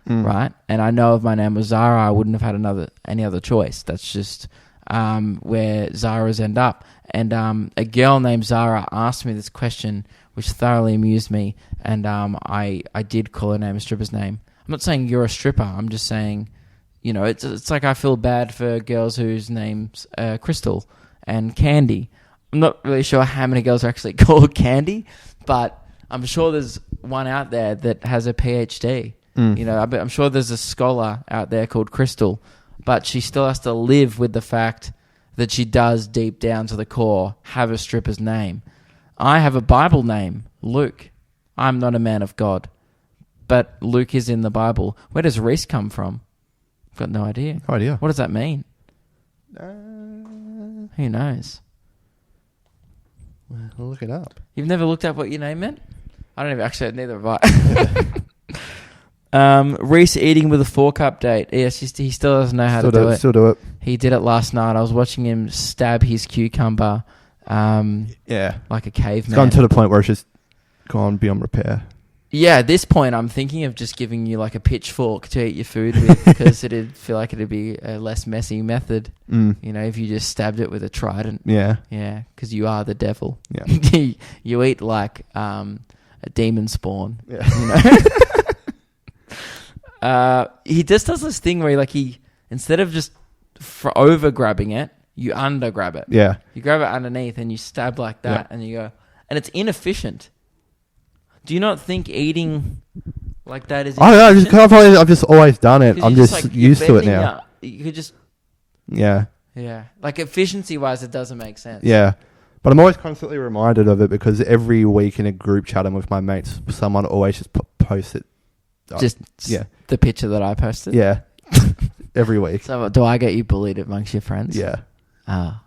Speaker 1: right? And I know if my name was Zara, I wouldn't have had any other choice. That's just where Zara's end up. And a girl named Zara asked me this question, which thoroughly amused me. And I did call her name a stripper's name. I'm not saying you're a stripper. I'm just saying... You know, it's like I feel bad for girls whose names are Crystal and Candy. I'm not really sure how many girls are actually called Candy, but I'm sure there's one out there that has a PhD. You know, I'm sure there's a scholar out there called Crystal, but she still has to live with the fact that she does deep down to the core have a stripper's name. I have a Bible name, Luke. I'm not a man of God, but Luke is in the Bible. Where does Rhys come from? Got no idea. What does that mean? Who knows?
Speaker 2: Well, look it up.
Speaker 1: You've never looked up what your name meant? I don't even... Actually, neither have I. Rhys eating with a fork update. Yes, he still doesn't know how to do it.
Speaker 2: Still do it.
Speaker 1: He did it last night. I was watching him stab his cucumber like a caveman.
Speaker 2: It's gone to the point where it's just gone beyond repair.
Speaker 1: Yeah, at this point, I'm thinking of just giving you like a pitchfork to eat your food with because it'd feel like it'd be a less messy method. You know, if you just stabbed it with a trident.
Speaker 2: Yeah.
Speaker 1: Yeah, because you are the devil.
Speaker 2: Yeah.
Speaker 1: You eat like a demon spawn.
Speaker 2: Yeah.
Speaker 1: You know? He just does this thing where he instead of just over grabbing it, you under grab it.
Speaker 2: Yeah.
Speaker 1: You grab it underneath and you stab like that, and you go, and it's inefficient. Do you not think eating like that is?
Speaker 2: I've just always done it. I'm just used to it now.
Speaker 1: You could just.
Speaker 2: Yeah.
Speaker 1: Yeah. Like efficiency wise, it doesn't make sense.
Speaker 2: Yeah. But I'm always constantly reminded of it because every week in a group chat I'm with my mates, someone always just posts it.
Speaker 1: Just the picture that I posted.
Speaker 2: Yeah. Every week.
Speaker 1: So do I get you bullied amongst your friends?
Speaker 2: Yeah.
Speaker 1: Oh.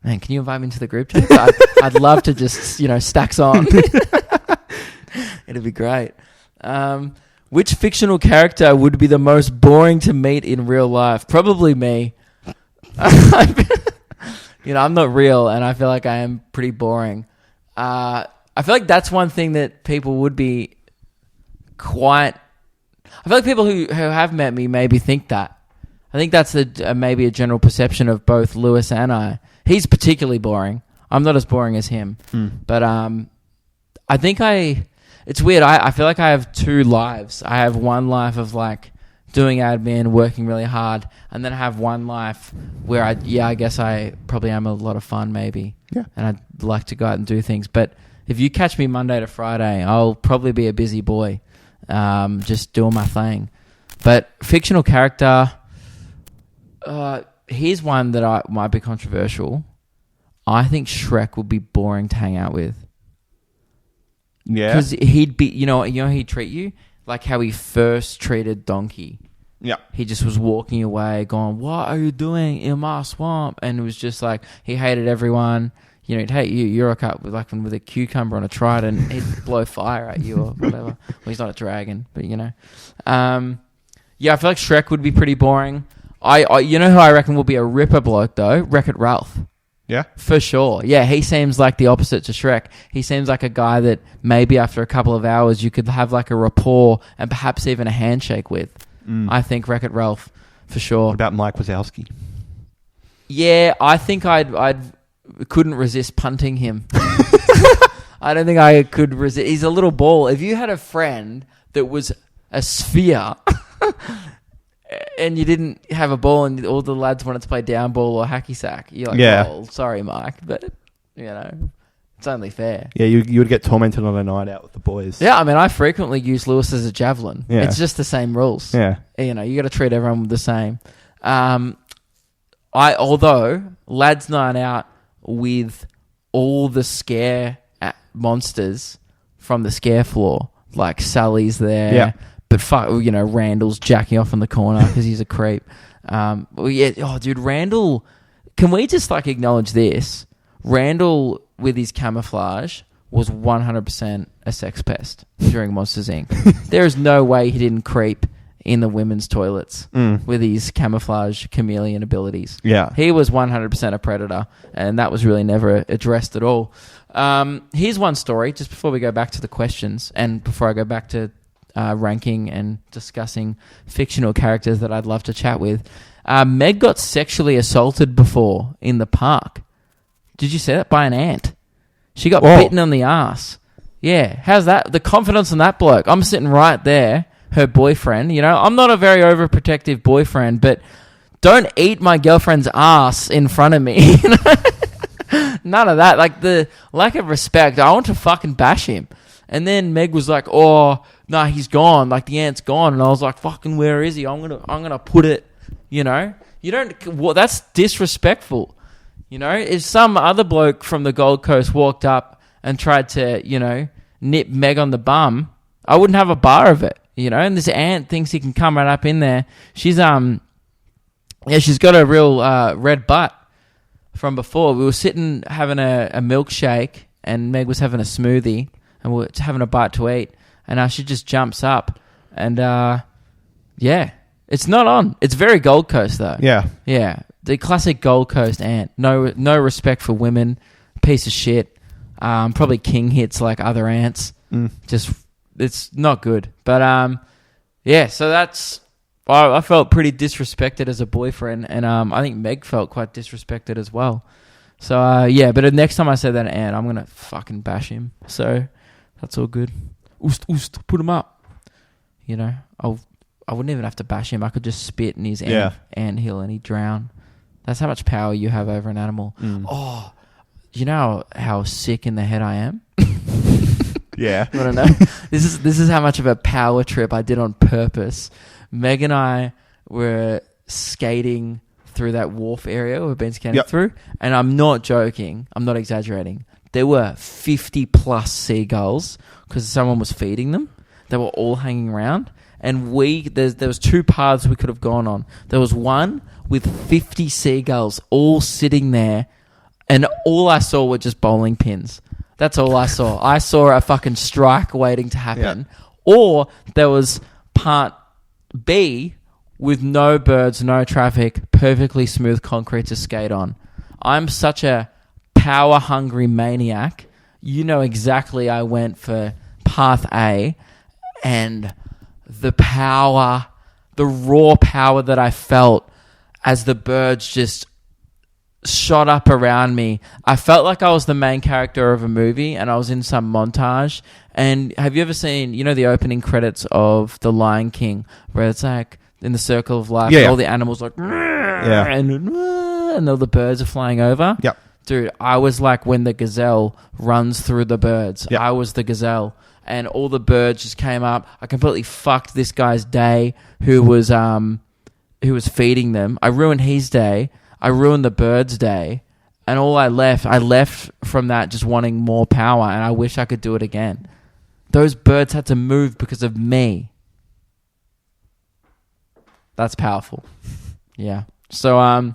Speaker 1: Man, can you invite me into the group chat? I'd love to just, stacks on. It'd be great. Which fictional character would be the most boring to meet in real life? Probably me. I'm not real, and I feel like I am pretty boring. I feel like that's one thing that people would be quite... I feel like people who have met me maybe think that. I think that's maybe a general perception of both Lewis and I. He's particularly boring. I'm not as boring as him. But I think it's weird. I feel like I have two lives. I have one life of doing admin, working really hard, and then I have one life where I guess I probably am a lot of fun maybe.
Speaker 2: Yeah.
Speaker 1: And I'd like to go out and do things. But if you catch me Monday to Friday, I'll probably be a busy boy, just doing my thing. But fictional character, here's one that might be controversial. I think Shrek would be boring to hang out with.
Speaker 2: Yeah.
Speaker 1: Because he'd be, how he'd treat you? Like how he first treated Donkey.
Speaker 2: Yeah.
Speaker 1: He just was walking away going, "What are you doing in my swamp?" And it was just he hated everyone. He'd hate you. You're with a cucumber on a trident. He'd blow fire at you or whatever. Well, he's not a dragon, but I feel like Shrek would be pretty boring. I who I reckon will be a ripper bloke though? Wreck-It Ralph.
Speaker 2: Yeah.
Speaker 1: For sure. Yeah, he seems like the opposite to Shrek. He seems like a guy that maybe after a couple of hours you could have a rapport and perhaps even a handshake with. I think Wreck-It Ralph, for sure.
Speaker 2: What about Mike Wazowski?
Speaker 1: Yeah, I think I couldn't resist punting him. I don't think I could resist. He's a little ball. If you had a friend that was a sphere... and you didn't have a ball and all the lads wanted to play down ball or hacky sack, you're like, oh, sorry, Mike, but, it's only fair.
Speaker 2: Yeah, you would get tormented on a night out with the boys.
Speaker 1: Yeah, I mean, I frequently use Lewis as a javelin.
Speaker 2: Yeah.
Speaker 1: It's just the same rules.
Speaker 2: Yeah.
Speaker 1: You got to treat everyone the same. Although, lads night out with all the scare monsters from the scare floor, like Sally's there.
Speaker 2: Yeah.
Speaker 1: But Randall's jacking off in the corner because he's a creep. Randall... Can we just, acknowledge this? Randall, with his camouflage, was 100% a sex pest during Monsters, Inc. There is no way he didn't creep in the women's toilets with his camouflage chameleon abilities.
Speaker 2: Yeah.
Speaker 1: He was 100% a predator, and that was really never addressed at all. Here's one story, just before we go back to the questions, and before I go back to... ranking and discussing fictional characters that I'd love to chat with. Meg got sexually assaulted before in the park. Did you see that? By an ant. She got bitten on the ass. Yeah. How's that? The confidence in that bloke. I'm sitting right there, her boyfriend. I'm not a very overprotective boyfriend, but don't eat my girlfriend's ass in front of me. None of that. The lack of respect. I want to fucking bash him. And then Meg was like, "Oh, no, he's gone. The ant's gone." And I was like, "Fucking, where is he? I'm gonna put it." You don't. Well, that's disrespectful. If some other bloke from the Gold Coast walked up and tried to, nip Meg on the bum, I wouldn't have a bar of it. And this ant thinks he can come right up in there. She's got a real red butt from before. We were sitting having a milkshake, and Meg was having a smoothie. And we're having a bite to eat, and she just jumps up, and it's not on. It's very Gold Coast though.
Speaker 2: Yeah,
Speaker 1: the classic Gold Coast ant. No respect for women. Piece of shit. Probably king hits like other ants. Just it's not good. But so that's. I felt pretty disrespected as a boyfriend, and I think Meg felt quite disrespected as well. So but next time I say that ant, I'm gonna fucking bash him. So. That's all good. Oost, put him up. You know, I wouldn't even have to bash him. I could just spit in his anthill and he'd drown. That's how much power you have over an animal. Oh, you know how sick in the head I am?
Speaker 2: Yeah.
Speaker 1: You want to know? This is how much of a power trip I did on purpose. Meg and I were skating through that wharf area we've been skating through, and I'm not joking. I'm not exaggerating. There were 50 plus seagulls because someone was feeding them. They were all hanging around, and there was 2 paths we could have gone on. There was one with 50 seagulls all sitting there, and all I saw were just bowling pins. That's all I saw. I saw a fucking strike waiting to happen. Yeah. Or there was part B with no birds, no traffic, perfectly smooth concrete to skate on. I'm such a power-hungry maniac. You know exactly I went for path A, and the power, the raw power that I felt as the birds just shot up around me. I felt like I was the main character of a movie and I was in some montage. And have you ever seen, you know, the opening credits of The Lion King, where it's like in the circle of life, all the animals like, and all the birds are flying over?
Speaker 2: Yep.
Speaker 1: Dude, I was like when the gazelle runs through the birds. Yep. I was the gazelle. And all the birds just came up. I completely fucked this guy's day who was feeding them. I ruined his day. I ruined the bird's day, and I left from that just wanting more power, and I wish I could do it again. Those birds had to move because of me. That's powerful. Yeah. So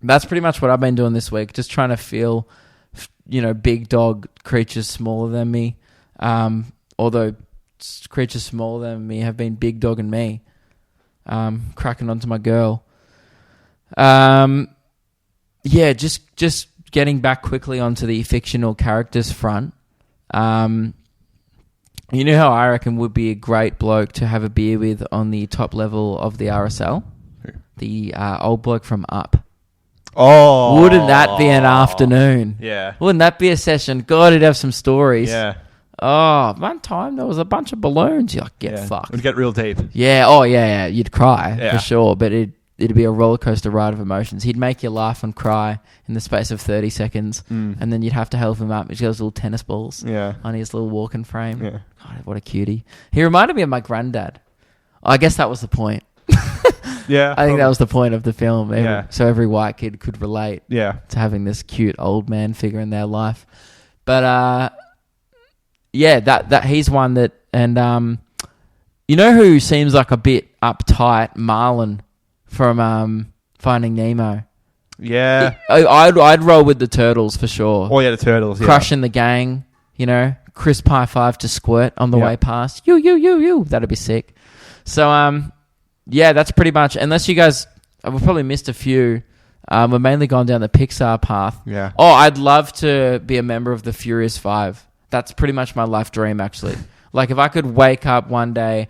Speaker 1: that's pretty much what I've been doing this week, just trying to feel, you know, big dog creatures smaller than me. Although creatures smaller than me have been big dogging me, cracking onto my girl. Just getting back quickly onto the fictional characters front. You know how I reckon would be a great bloke to have a beer with on the top level of the RSL?
Speaker 2: Who?
Speaker 1: The old bloke from Up.
Speaker 2: Oh.
Speaker 1: Wouldn't that be an afternoon?
Speaker 2: Yeah.
Speaker 1: Wouldn't that be a session? God, he'd have some stories.
Speaker 2: Yeah.
Speaker 1: Oh, one time there was a bunch of balloons. You're like, get fucked.
Speaker 2: It'd get real deep.
Speaker 1: Yeah. Oh, yeah. You'd cry for sure, but it'd be a roller coaster ride of emotions. He'd make you laugh and cry in the space of 30 seconds, and then you'd have to help him up. He's got his little tennis balls on his little walking frame. Yeah. God, what a cutie. He reminded me of my granddad. I guess that was the point.
Speaker 2: Yeah.
Speaker 1: I think that was the point of the film.
Speaker 2: Yeah.
Speaker 1: So every white kid could relate to having this cute old man figure in their life. But, that he's one that, and you know who seems like a bit uptight? Marlon from Finding Nemo.
Speaker 2: Yeah.
Speaker 1: I'd roll with the turtles for sure.
Speaker 2: Oh yeah, the turtles. Yeah.
Speaker 1: Crushing the gang, you know, crisp high five to Squirt on the way past. You. That'd be sick. So that's pretty much. Unless you guys, we've probably missed a few. We've mainly gone down the Pixar path.
Speaker 2: Yeah.
Speaker 1: Oh, I'd love to be a member of the Furious 5. That's pretty much my life dream, actually. Like, if I could wake up one day...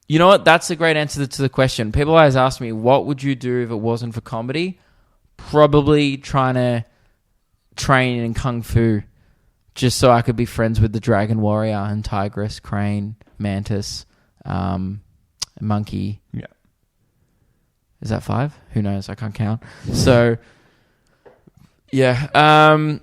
Speaker 1: You know what? That's a great answer to the question. People always ask me, what would you do if it wasn't for comedy? Probably trying to train in Kung Fu just so I could be friends with the Dragon Warrior and Tigress, Crane, Mantis, Monkey.
Speaker 2: Yeah.
Speaker 1: Is that 5? Who knows? I can't count. So, yeah.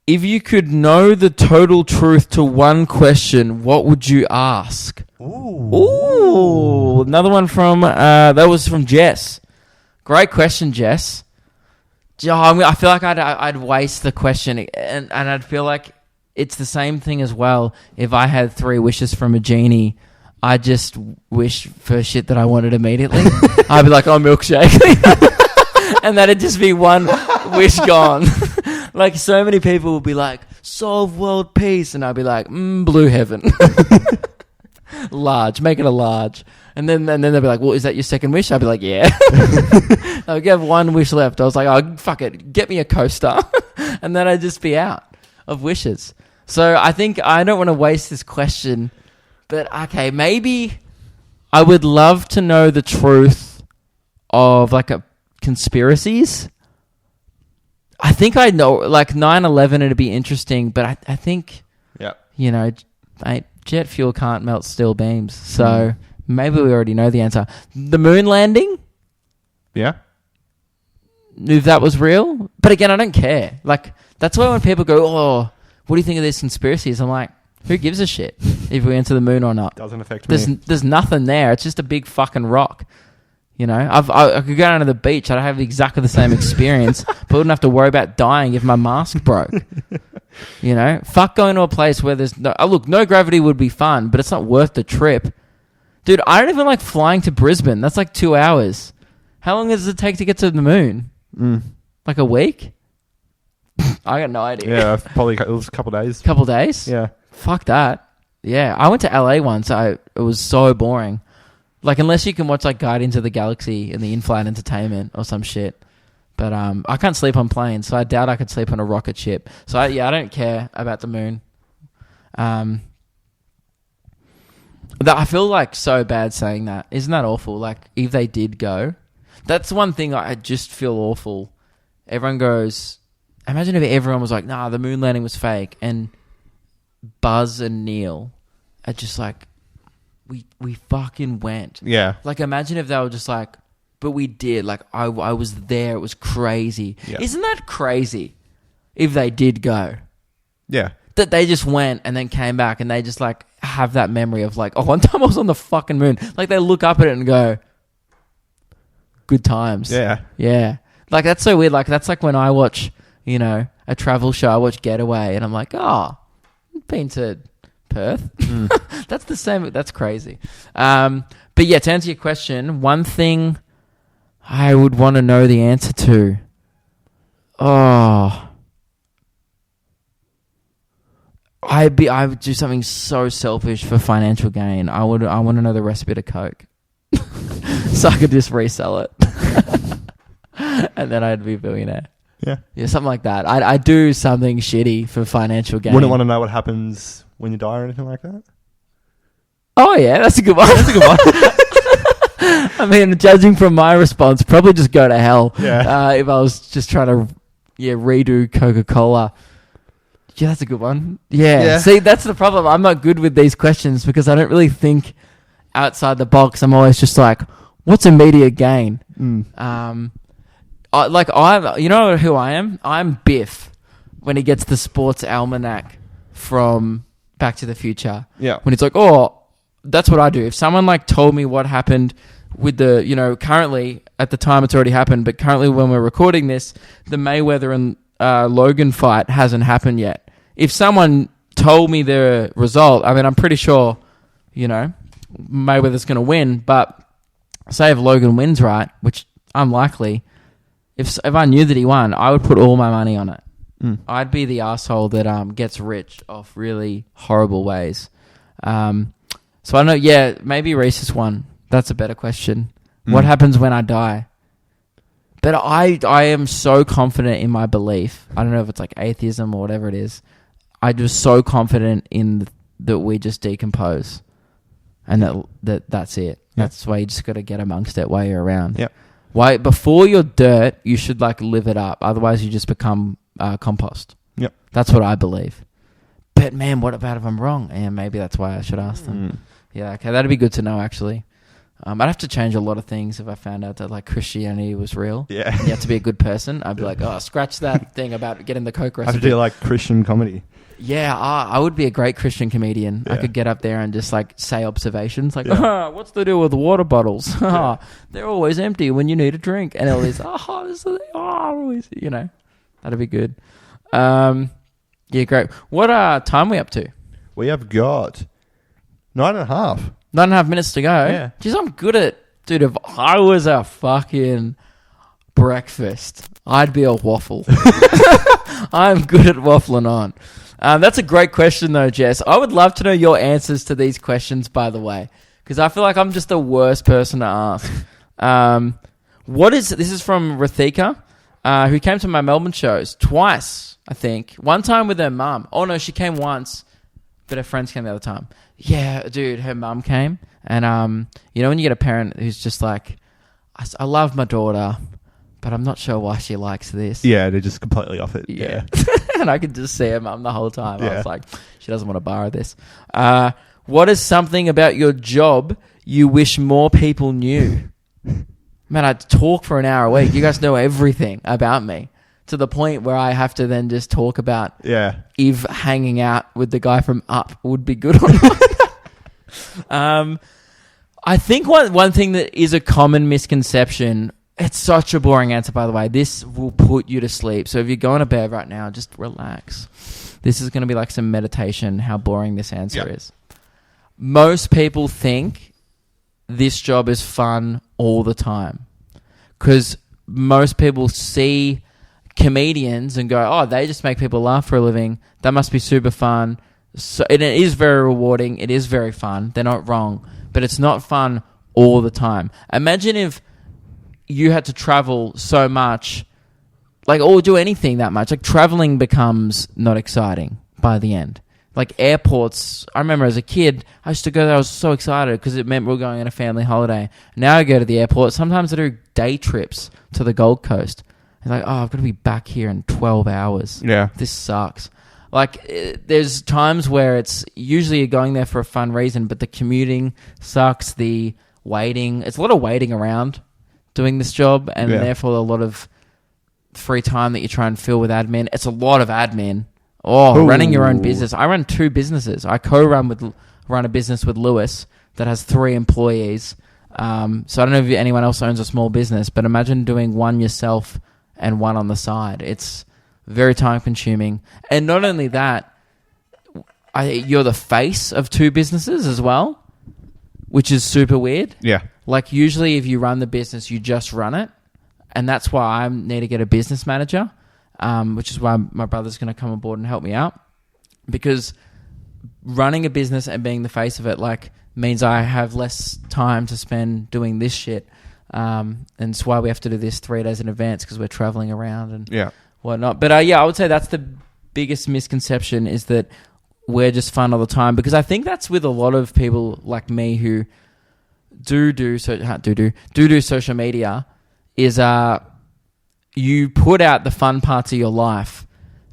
Speaker 1: If you could know the total truth to one question, what would you ask? Ooh. Another one from, that was from Jess. Great question, Jess. I feel like I'd waste the question, and I'd feel like it's the same thing as well. If I had 3 wishes from a genie, I'd just wish for shit that I wanted immediately. I'd be like, oh, milkshake. And that'd just be one wish gone. Like, so many people would be like, solve world peace. And I'd be like, blue heaven. Large. Make it a large. And then they'd be like, well, is that your second wish? I'd be like, yeah. I would have one wish left. I was like, oh, fuck it. Get me a coaster. And then I'd just be out of wishes. So I think I don't want to waste this question. But, okay, maybe I would love to know the truth of, like, conspiracies. I think I know, like 9/11, it'd be interesting, but I think,
Speaker 2: Yeah.
Speaker 1: you know, jet fuel can't melt steel beams. So maybe we already know the answer. The moon landing,
Speaker 2: Yeah.
Speaker 1: if that was real. But again, I don't care. Like, that's why when people go, oh, what do you think of these conspiracies? I'm like, who gives a shit if we went to the moon or not?
Speaker 2: Doesn't affect me.
Speaker 1: There's nothing there. It's just a big fucking rock. You know, I could go down to the beach. I'd have exactly the same experience, but wouldn't have to worry about dying if my mask broke. You know, fuck going to a place where there's no... look, no gravity would be fun, but it's not worth the trip. Dude, I don't even like flying to Brisbane. That's like 2 hours. How long does it take to get to the moon? Like a week? I got no idea.
Speaker 2: Yeah, probably it was a couple of days.
Speaker 1: Couple days?
Speaker 2: Yeah.
Speaker 1: Fuck that. Yeah, I went to LA once. It was so boring. Like, unless you can watch, like, Guardians of the Galaxy and the in-flight entertainment or some shit. But I can't sleep on planes, so I doubt I could sleep on a rocket ship. So, I don't care about the moon. I feel, like, so bad saying that. Isn't that awful? Like, if they did go... That's one thing I just feel awful. Everyone goes... Imagine if everyone was like, nah, the moon landing was fake. And Buzz and Neil are just like... We fucking went.
Speaker 2: Yeah.
Speaker 1: Like, imagine if they were just like, but we did. Like, I was there. It was crazy.
Speaker 2: Yeah.
Speaker 1: Isn't that crazy if they did go?
Speaker 2: Yeah.
Speaker 1: That they just went and then came back and they just, like, have that memory of, like, oh, one time I was on the fucking moon. Like, they look up at it and go, good times.
Speaker 2: Yeah.
Speaker 1: Yeah. Like, that's so weird. Like, that's like when I watch, you know, a travel show. I watch Getaway and I'm like, oh, been to... Perth. That's the same. That's crazy. But yeah, to answer your question, one thing I would want to know the answer to. Oh, I would do something so selfish for financial gain. I want to know the recipe to Coke, so I could just resell it, and then I'd be a billionaire. Yeah, something like that. I'd do something shitty for financial gain.
Speaker 2: Wouldn't want to know what happens when you die or anything like that?
Speaker 1: Oh, yeah, that's a good one. That's a good one. I mean, judging from my response, probably just go to hell.
Speaker 2: Yeah.
Speaker 1: If I was just trying to redo Coca-Cola. Yeah, that's a good one. Yeah. See, that's the problem. I'm not good with these questions because I don't really think outside the box. I'm always just like, what's immediate gain? You know who I am? I'm Biff when he gets the sports almanac from Back to the Future.
Speaker 2: Yeah.
Speaker 1: When it's like, oh, that's what I do. If someone like told me what happened with the, you know, currently at the time it's already happened, but currently when we're recording this, the Mayweather and Logan fight hasn't happened yet. If someone told me the result, I mean, I'm pretty sure, you know, Mayweather's going to win, but say if Logan wins, right, which unlikely, if I knew that he won, I would put all my money on it. I'd be the asshole that gets rich off really horrible ways. So I know, yeah, maybe Rhys won. That's a better question. What happens when I die? But I am so confident in my belief. I don't know if it's like atheism or whatever it is. I'm just so confident in that we just decompose, and that's it.
Speaker 2: Yeah.
Speaker 1: That's why you just got to get amongst it while you're around.
Speaker 2: Yeah.
Speaker 1: Why before you're dirt, you should like live it up. Otherwise, you just become compost.
Speaker 2: Yep.
Speaker 1: That's what I believe. But man, what about if I'm wrong? And maybe that's why I should ask them. Yeah, okay, that'd be good to know actually. I'd have to change a lot of things if I found out that like Christianity was real. Yeah. And you have to be a good person. I'd be like, oh, scratch that thing about getting the Coke recipe.
Speaker 2: I have to do like Christian comedy.
Speaker 1: Yeah, I would be a great Christian comedian. Yeah. I could get up there and just like say observations like, what's the deal with water bottles? They're always empty when you need a drink. And all these, always, you know, that'd be good. Yeah, great. What time are we up to?
Speaker 2: We have got 9.5.
Speaker 1: 9.5 minutes to go.
Speaker 2: Yeah.
Speaker 1: Jeez, I'm good at... Dude, if I was a fucking breakfast, I'd be a waffle. I'm good at waffling on. That's a great question, though, Jess. I would love to know your answers to these questions, by the way, because I feel like I'm just the worst person to ask. This is from Rathika, who came to my Melbourne shows twice, I think. One time with her mum. Oh, no, she came once, but her friends came the other time. Yeah, dude, her mum came. And, you know, when you get a parent who's just like, I love my daughter, but I'm not sure why she likes this.
Speaker 2: Yeah, they're just completely off it.
Speaker 1: Yeah. And I could just see her mum the whole time. I was like, she doesn't want to borrow this. What is something about your job you wish more people knew? Man, I talk for an hour a week. You guys know everything about me to the point where I have to then just talk about if hanging out with the guy from Up would be good or not. I think one thing that is a common misconception, it's such a boring answer, by the way. This will put you to sleep. So if you're going to bed right now, just relax. This is going to be like some meditation, how boring this answer is. Most people think this job is fun all the time because most people see comedians and go, oh, they just make people laugh for a living. That must be super fun. So it is very rewarding. It is very fun. They're not wrong, but it's not fun all the time. Imagine if you had to travel so much, like, or do anything that much. Like, traveling becomes not exciting by the end. Like airports, I remember as a kid, I used to go there, I was so excited because it meant we were going on a family holiday. Now I go to the airport, sometimes I do day trips to the Gold Coast. It's like, oh, I've got to be back here in 12 hours. Yeah. This sucks. Like, there's times where it's usually you're going there for a fun reason, but the commuting sucks, the waiting. It's a lot of waiting around doing this job, and therefore a lot of free time that you try and fill with admin. It's a lot of admin. Oh, running your own business. I run 2 businesses. I run a business with Lewis that has 3 employees. So I don't know if anyone else owns a small business, but imagine doing one yourself and one on the side. It's very time consuming. And not only that, you're the face of 2 businesses as well, which is super weird. Yeah. Like usually if you run the business, you just run it. And that's why I need to get a business manager. Which is why my brother's going to come on board and help me out, because running a business and being the face of it means I have less time to spend doing this shit, and it's why we have to do this 3 days in advance because we're traveling around and whatnot. But I would say that's the biggest misconception, is that we're just fun all the time, because I think that's with a lot of people like me who do social media. Is you put out the fun parts of your life,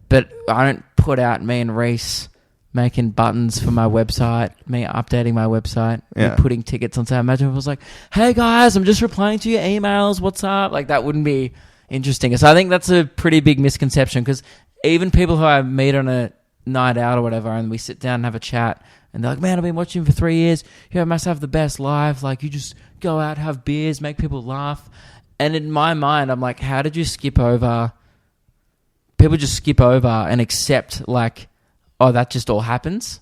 Speaker 1: but I don't put out me and Rhys making buttons for my website, me updating my website, me putting tickets on sale. Imagine if it was like, hey guys, I'm just replying to your emails, what's up? Like, that wouldn't be interesting. So I think that's a pretty big misconception, because even people who I meet on a night out or whatever, and we sit down and have a chat, and they're like, man, I've been watching you for 3 years. You must have the best life. Like, you just go out, have beers, make people laugh. And in my mind, I'm like, how did you skip over? People just skip over and accept, like, oh, that just all happens.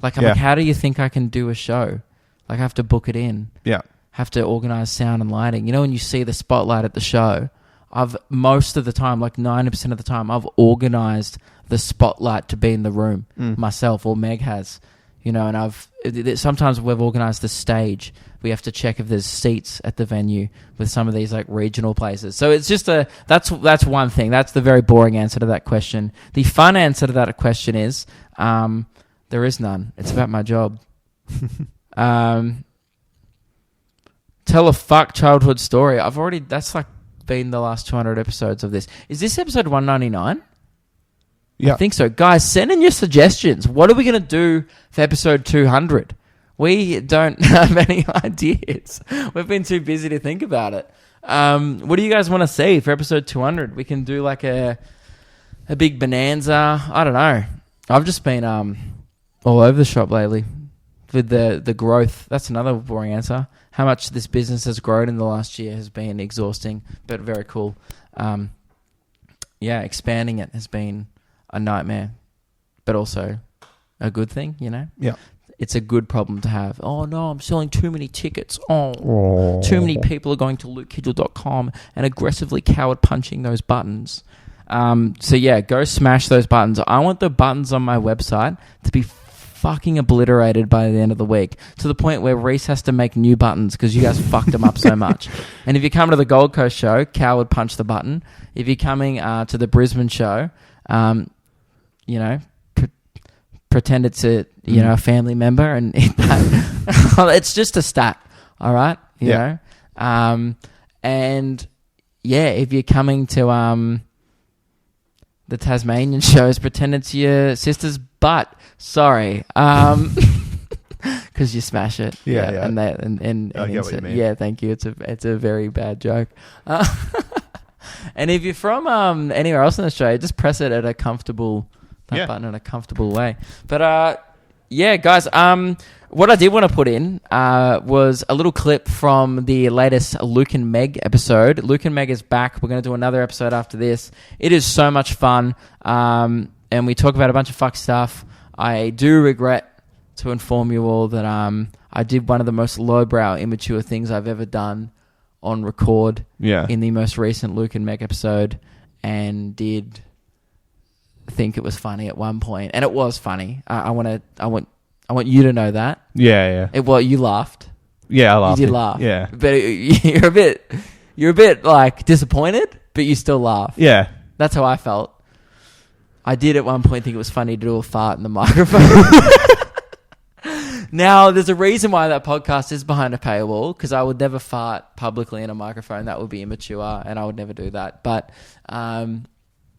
Speaker 1: Like, I'm like, how do you think I can do a show? Like, I have to book it in. Yeah. Have to organize sound and lighting. You know, when you see the spotlight at the show, most of the time, like 90% of the time, I've organized the spotlight to be in the room myself, or Meg has. You know, and sometimes we've organised the stage. We have to check if there's seats at the venue with some of these like regional places. So it's just that's one thing. That's the very boring answer to that question. The fun answer to that question is there is none. It's about my job. Tell a fuck childhood story. That's like been the last 200 episodes of this. Is this episode 199? Yeah. I think so. Guys, send in your suggestions. What are we going to do for episode 200? We don't have any ideas. We've been too busy to think about it. What do you guys want to see for episode 200? We can do like a big bonanza. I don't know. I've just been all over the shop lately with the growth. That's another boring answer. How much this business has grown in the last year has been exhausting, but very cool. Expanding it has been a nightmare, but also a good thing, you know? Yeah. It's a good problem to have. Oh, no, I'm selling too many tickets. Oh, too many people are going to lukekidgell.com and aggressively coward punching those buttons. Go smash those buttons. I want the buttons on my website to be fucking obliterated by the end of the week, to the point where Rhys has to make new buttons because you guys fucked them up so much. And if you come to the Gold Coast show, coward punch the button. If you're coming to the Brisbane show, pretend it's a family member and hit that. It's just a stat, all right? You know? And if you're coming to the Tasmanian shows, pretend it's your sister's butt. Sorry. Because you smash it.
Speaker 2: Yeah.
Speaker 1: And I get what you mean. Yeah, thank you. It's a very bad joke. And if you're from anywhere else in Australia, just press it at a comfortable button in a comfortable way. But guys, what I did want to put in was a little clip from the latest Luke and Meg episode. Luke and Meg is back. We're going to do another episode after this. It is so much fun, and we talk about a bunch of fuck stuff. I do regret to inform you all that I did one of the most lowbrow, immature things I've ever done on record in the most recent Luke and Meg episode, and did think it was funny at one point, and it was funny. I want you to know that. Yeah. You laughed.
Speaker 2: Yeah, I laughed.
Speaker 1: You did laugh.
Speaker 2: Yeah,
Speaker 1: but you're a bit like disappointed, but you still laugh.
Speaker 2: Yeah,
Speaker 1: that's how I felt. I did at one point think it was funny to do a fart in the microphone. Now, there's a reason why that podcast is behind a paywall, because I would never fart publicly in a microphone. That would be immature, and I would never do that. But in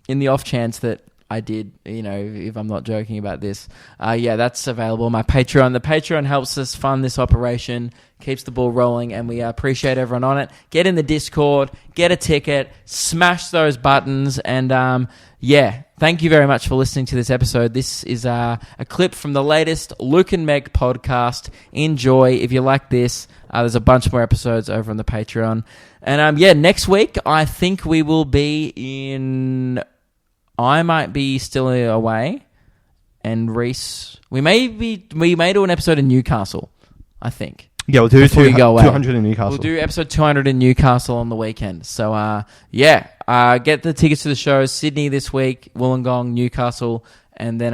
Speaker 1: the off chance that I did, if I'm not joking about this, that's available on my Patreon. The Patreon helps us fund this operation, keeps the ball rolling, and we appreciate everyone on it. Get in the Discord, get a ticket, smash those buttons, and thank you very much for listening to this episode. This is a clip from the latest Luke and Meg podcast. Enjoy. If you like this, there's a bunch more episodes over on the Patreon. And next week, I think we will be in... I might be still away, and Rhys... We may do an episode in Newcastle, I think.
Speaker 2: Yeah, we'll do 200 in Newcastle.
Speaker 1: We'll do episode 200 in Newcastle on the weekend. So, get the tickets to the shows. Sydney this week, Wollongong, Newcastle, and then,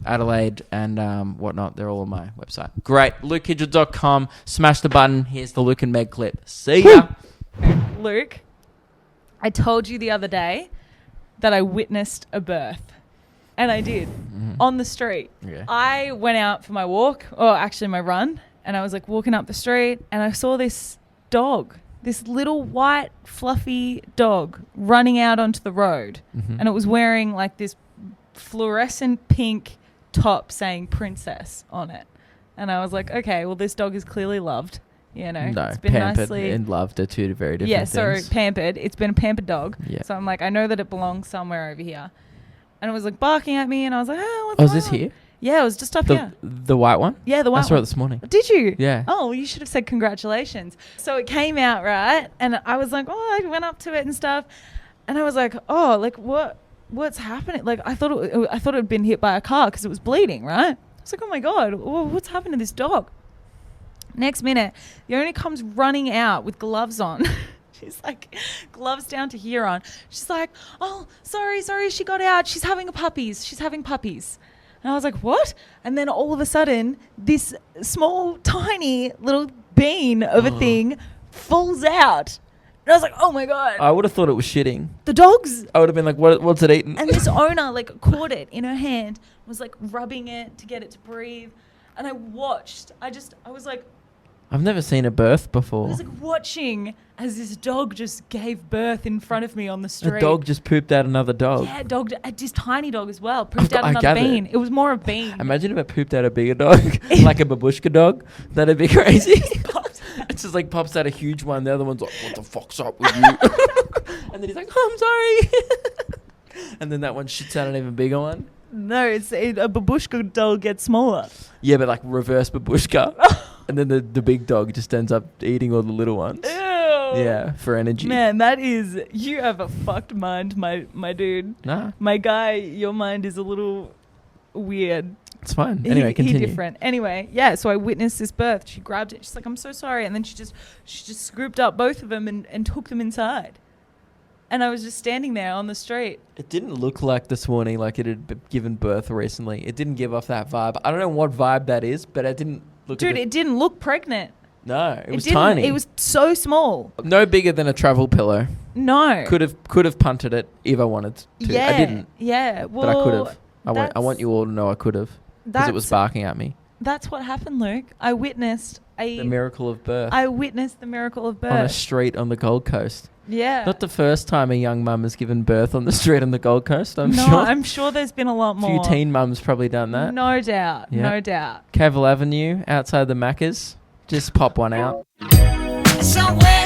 Speaker 1: Adelaide and whatnot. They're all on my website. Great. LukeKidgell.com. Smash the button. Here's the Luke and Meg clip. See ya.
Speaker 3: Luke, I told you the other day that I witnessed a birth. And I did. On the street. Yeah. I went out for my walk, or actually my run, and I was like walking up the street, and I saw this dog, this little white fluffy dog running out onto the road. And it was wearing like this fluorescent pink top saying princess on it. And I was like, okay, well, this dog is clearly loved. No, it's been
Speaker 1: pampered
Speaker 3: nicely...
Speaker 1: and loved are two very different things.
Speaker 3: Sorry, pampered. It's been a pampered dog. Yeah. So I'm like, I know that it belongs somewhere over here. And it was like barking at me, and I was like, oh, what's
Speaker 1: was this here?
Speaker 3: Yeah, it was just up here.
Speaker 1: The white one?
Speaker 3: Yeah, the white one.
Speaker 1: I saw it this morning.
Speaker 3: Did you?
Speaker 1: Yeah.
Speaker 3: Oh, well, you should have said congratulations. So it came out, right? And I was like, I went up to it and stuff. And I was like, like, what's happening? Like, I thought it had been hit by a car because it was bleeding, right? I was like, oh my God, what's happened to this dog? Next minute, the owner comes running out with gloves on. She's like, gloves down to here on. She's like, oh, sorry, she got out. She's having puppies. And I was like, what? And then all of a sudden, this small, tiny little bean of a thing falls out. And I was like, oh my God.
Speaker 1: I would have thought it was shitting.
Speaker 3: The dogs.
Speaker 1: I would have been like, what's it eating?
Speaker 3: And this owner caught it in her hand, was rubbing it to get it to breathe. And I watched. I was like,
Speaker 1: I've never seen a birth before.
Speaker 3: I was watching as this dog just gave birth in front of me on the street.
Speaker 1: A dog just pooped out another dog.
Speaker 3: Yeah, this tiny dog as well. Pooped out another bean. It was more a bean.
Speaker 1: Imagine if it pooped out a bigger dog, like a babushka dog. That'd be crazy. It's just pops out a huge one. The other one's like, what the fuck's up with you? And then he's like, I'm sorry. And then that one shits out an even bigger one.
Speaker 3: No, a babushka dog gets smaller.
Speaker 1: Yeah, but reverse babushka. And then the big dog just ends up eating all the little ones.
Speaker 3: Ew.
Speaker 1: Yeah, for energy.
Speaker 3: Man, you have a fucked mind, my dude.
Speaker 1: Nah.
Speaker 3: My guy, your mind is a little weird.
Speaker 1: It's fine. Anyway, continue.
Speaker 3: He's different. Anyway, yeah, so I witnessed this birth. She grabbed it. She's like, I'm so sorry. And then she just scooped up both of them and took them inside. And I was just standing there on the street.
Speaker 1: It didn't look like this morning like it had given birth recently. It didn't give off that vibe. I don't know what vibe that is, but it didn't look...
Speaker 3: Dude, it didn't look pregnant.
Speaker 1: No, it was tiny.
Speaker 3: It was so small.
Speaker 1: No bigger than a travel pillow.
Speaker 3: No.
Speaker 1: Could have punted it if I wanted to.
Speaker 3: Yeah.
Speaker 1: I didn't.
Speaker 3: Yeah. Well,
Speaker 1: but I could have. I want you all to know I could have. Because it was barking at me.
Speaker 3: That's what happened, Luke. I witnessed
Speaker 1: The miracle of birth.
Speaker 3: I witnessed the miracle of birth
Speaker 1: on a street on the Gold Coast.
Speaker 3: Yeah.
Speaker 1: Not the first time a young mum has given birth on the street on the Gold Coast, I'm
Speaker 3: no,
Speaker 1: sure.
Speaker 3: I'm sure there's been a lot more.
Speaker 1: A few teen mums probably done that.
Speaker 3: No doubt.
Speaker 1: Yeah.
Speaker 3: No doubt.
Speaker 1: Cavill Avenue outside the Macca's. Just pop one out.
Speaker 4: Somewhere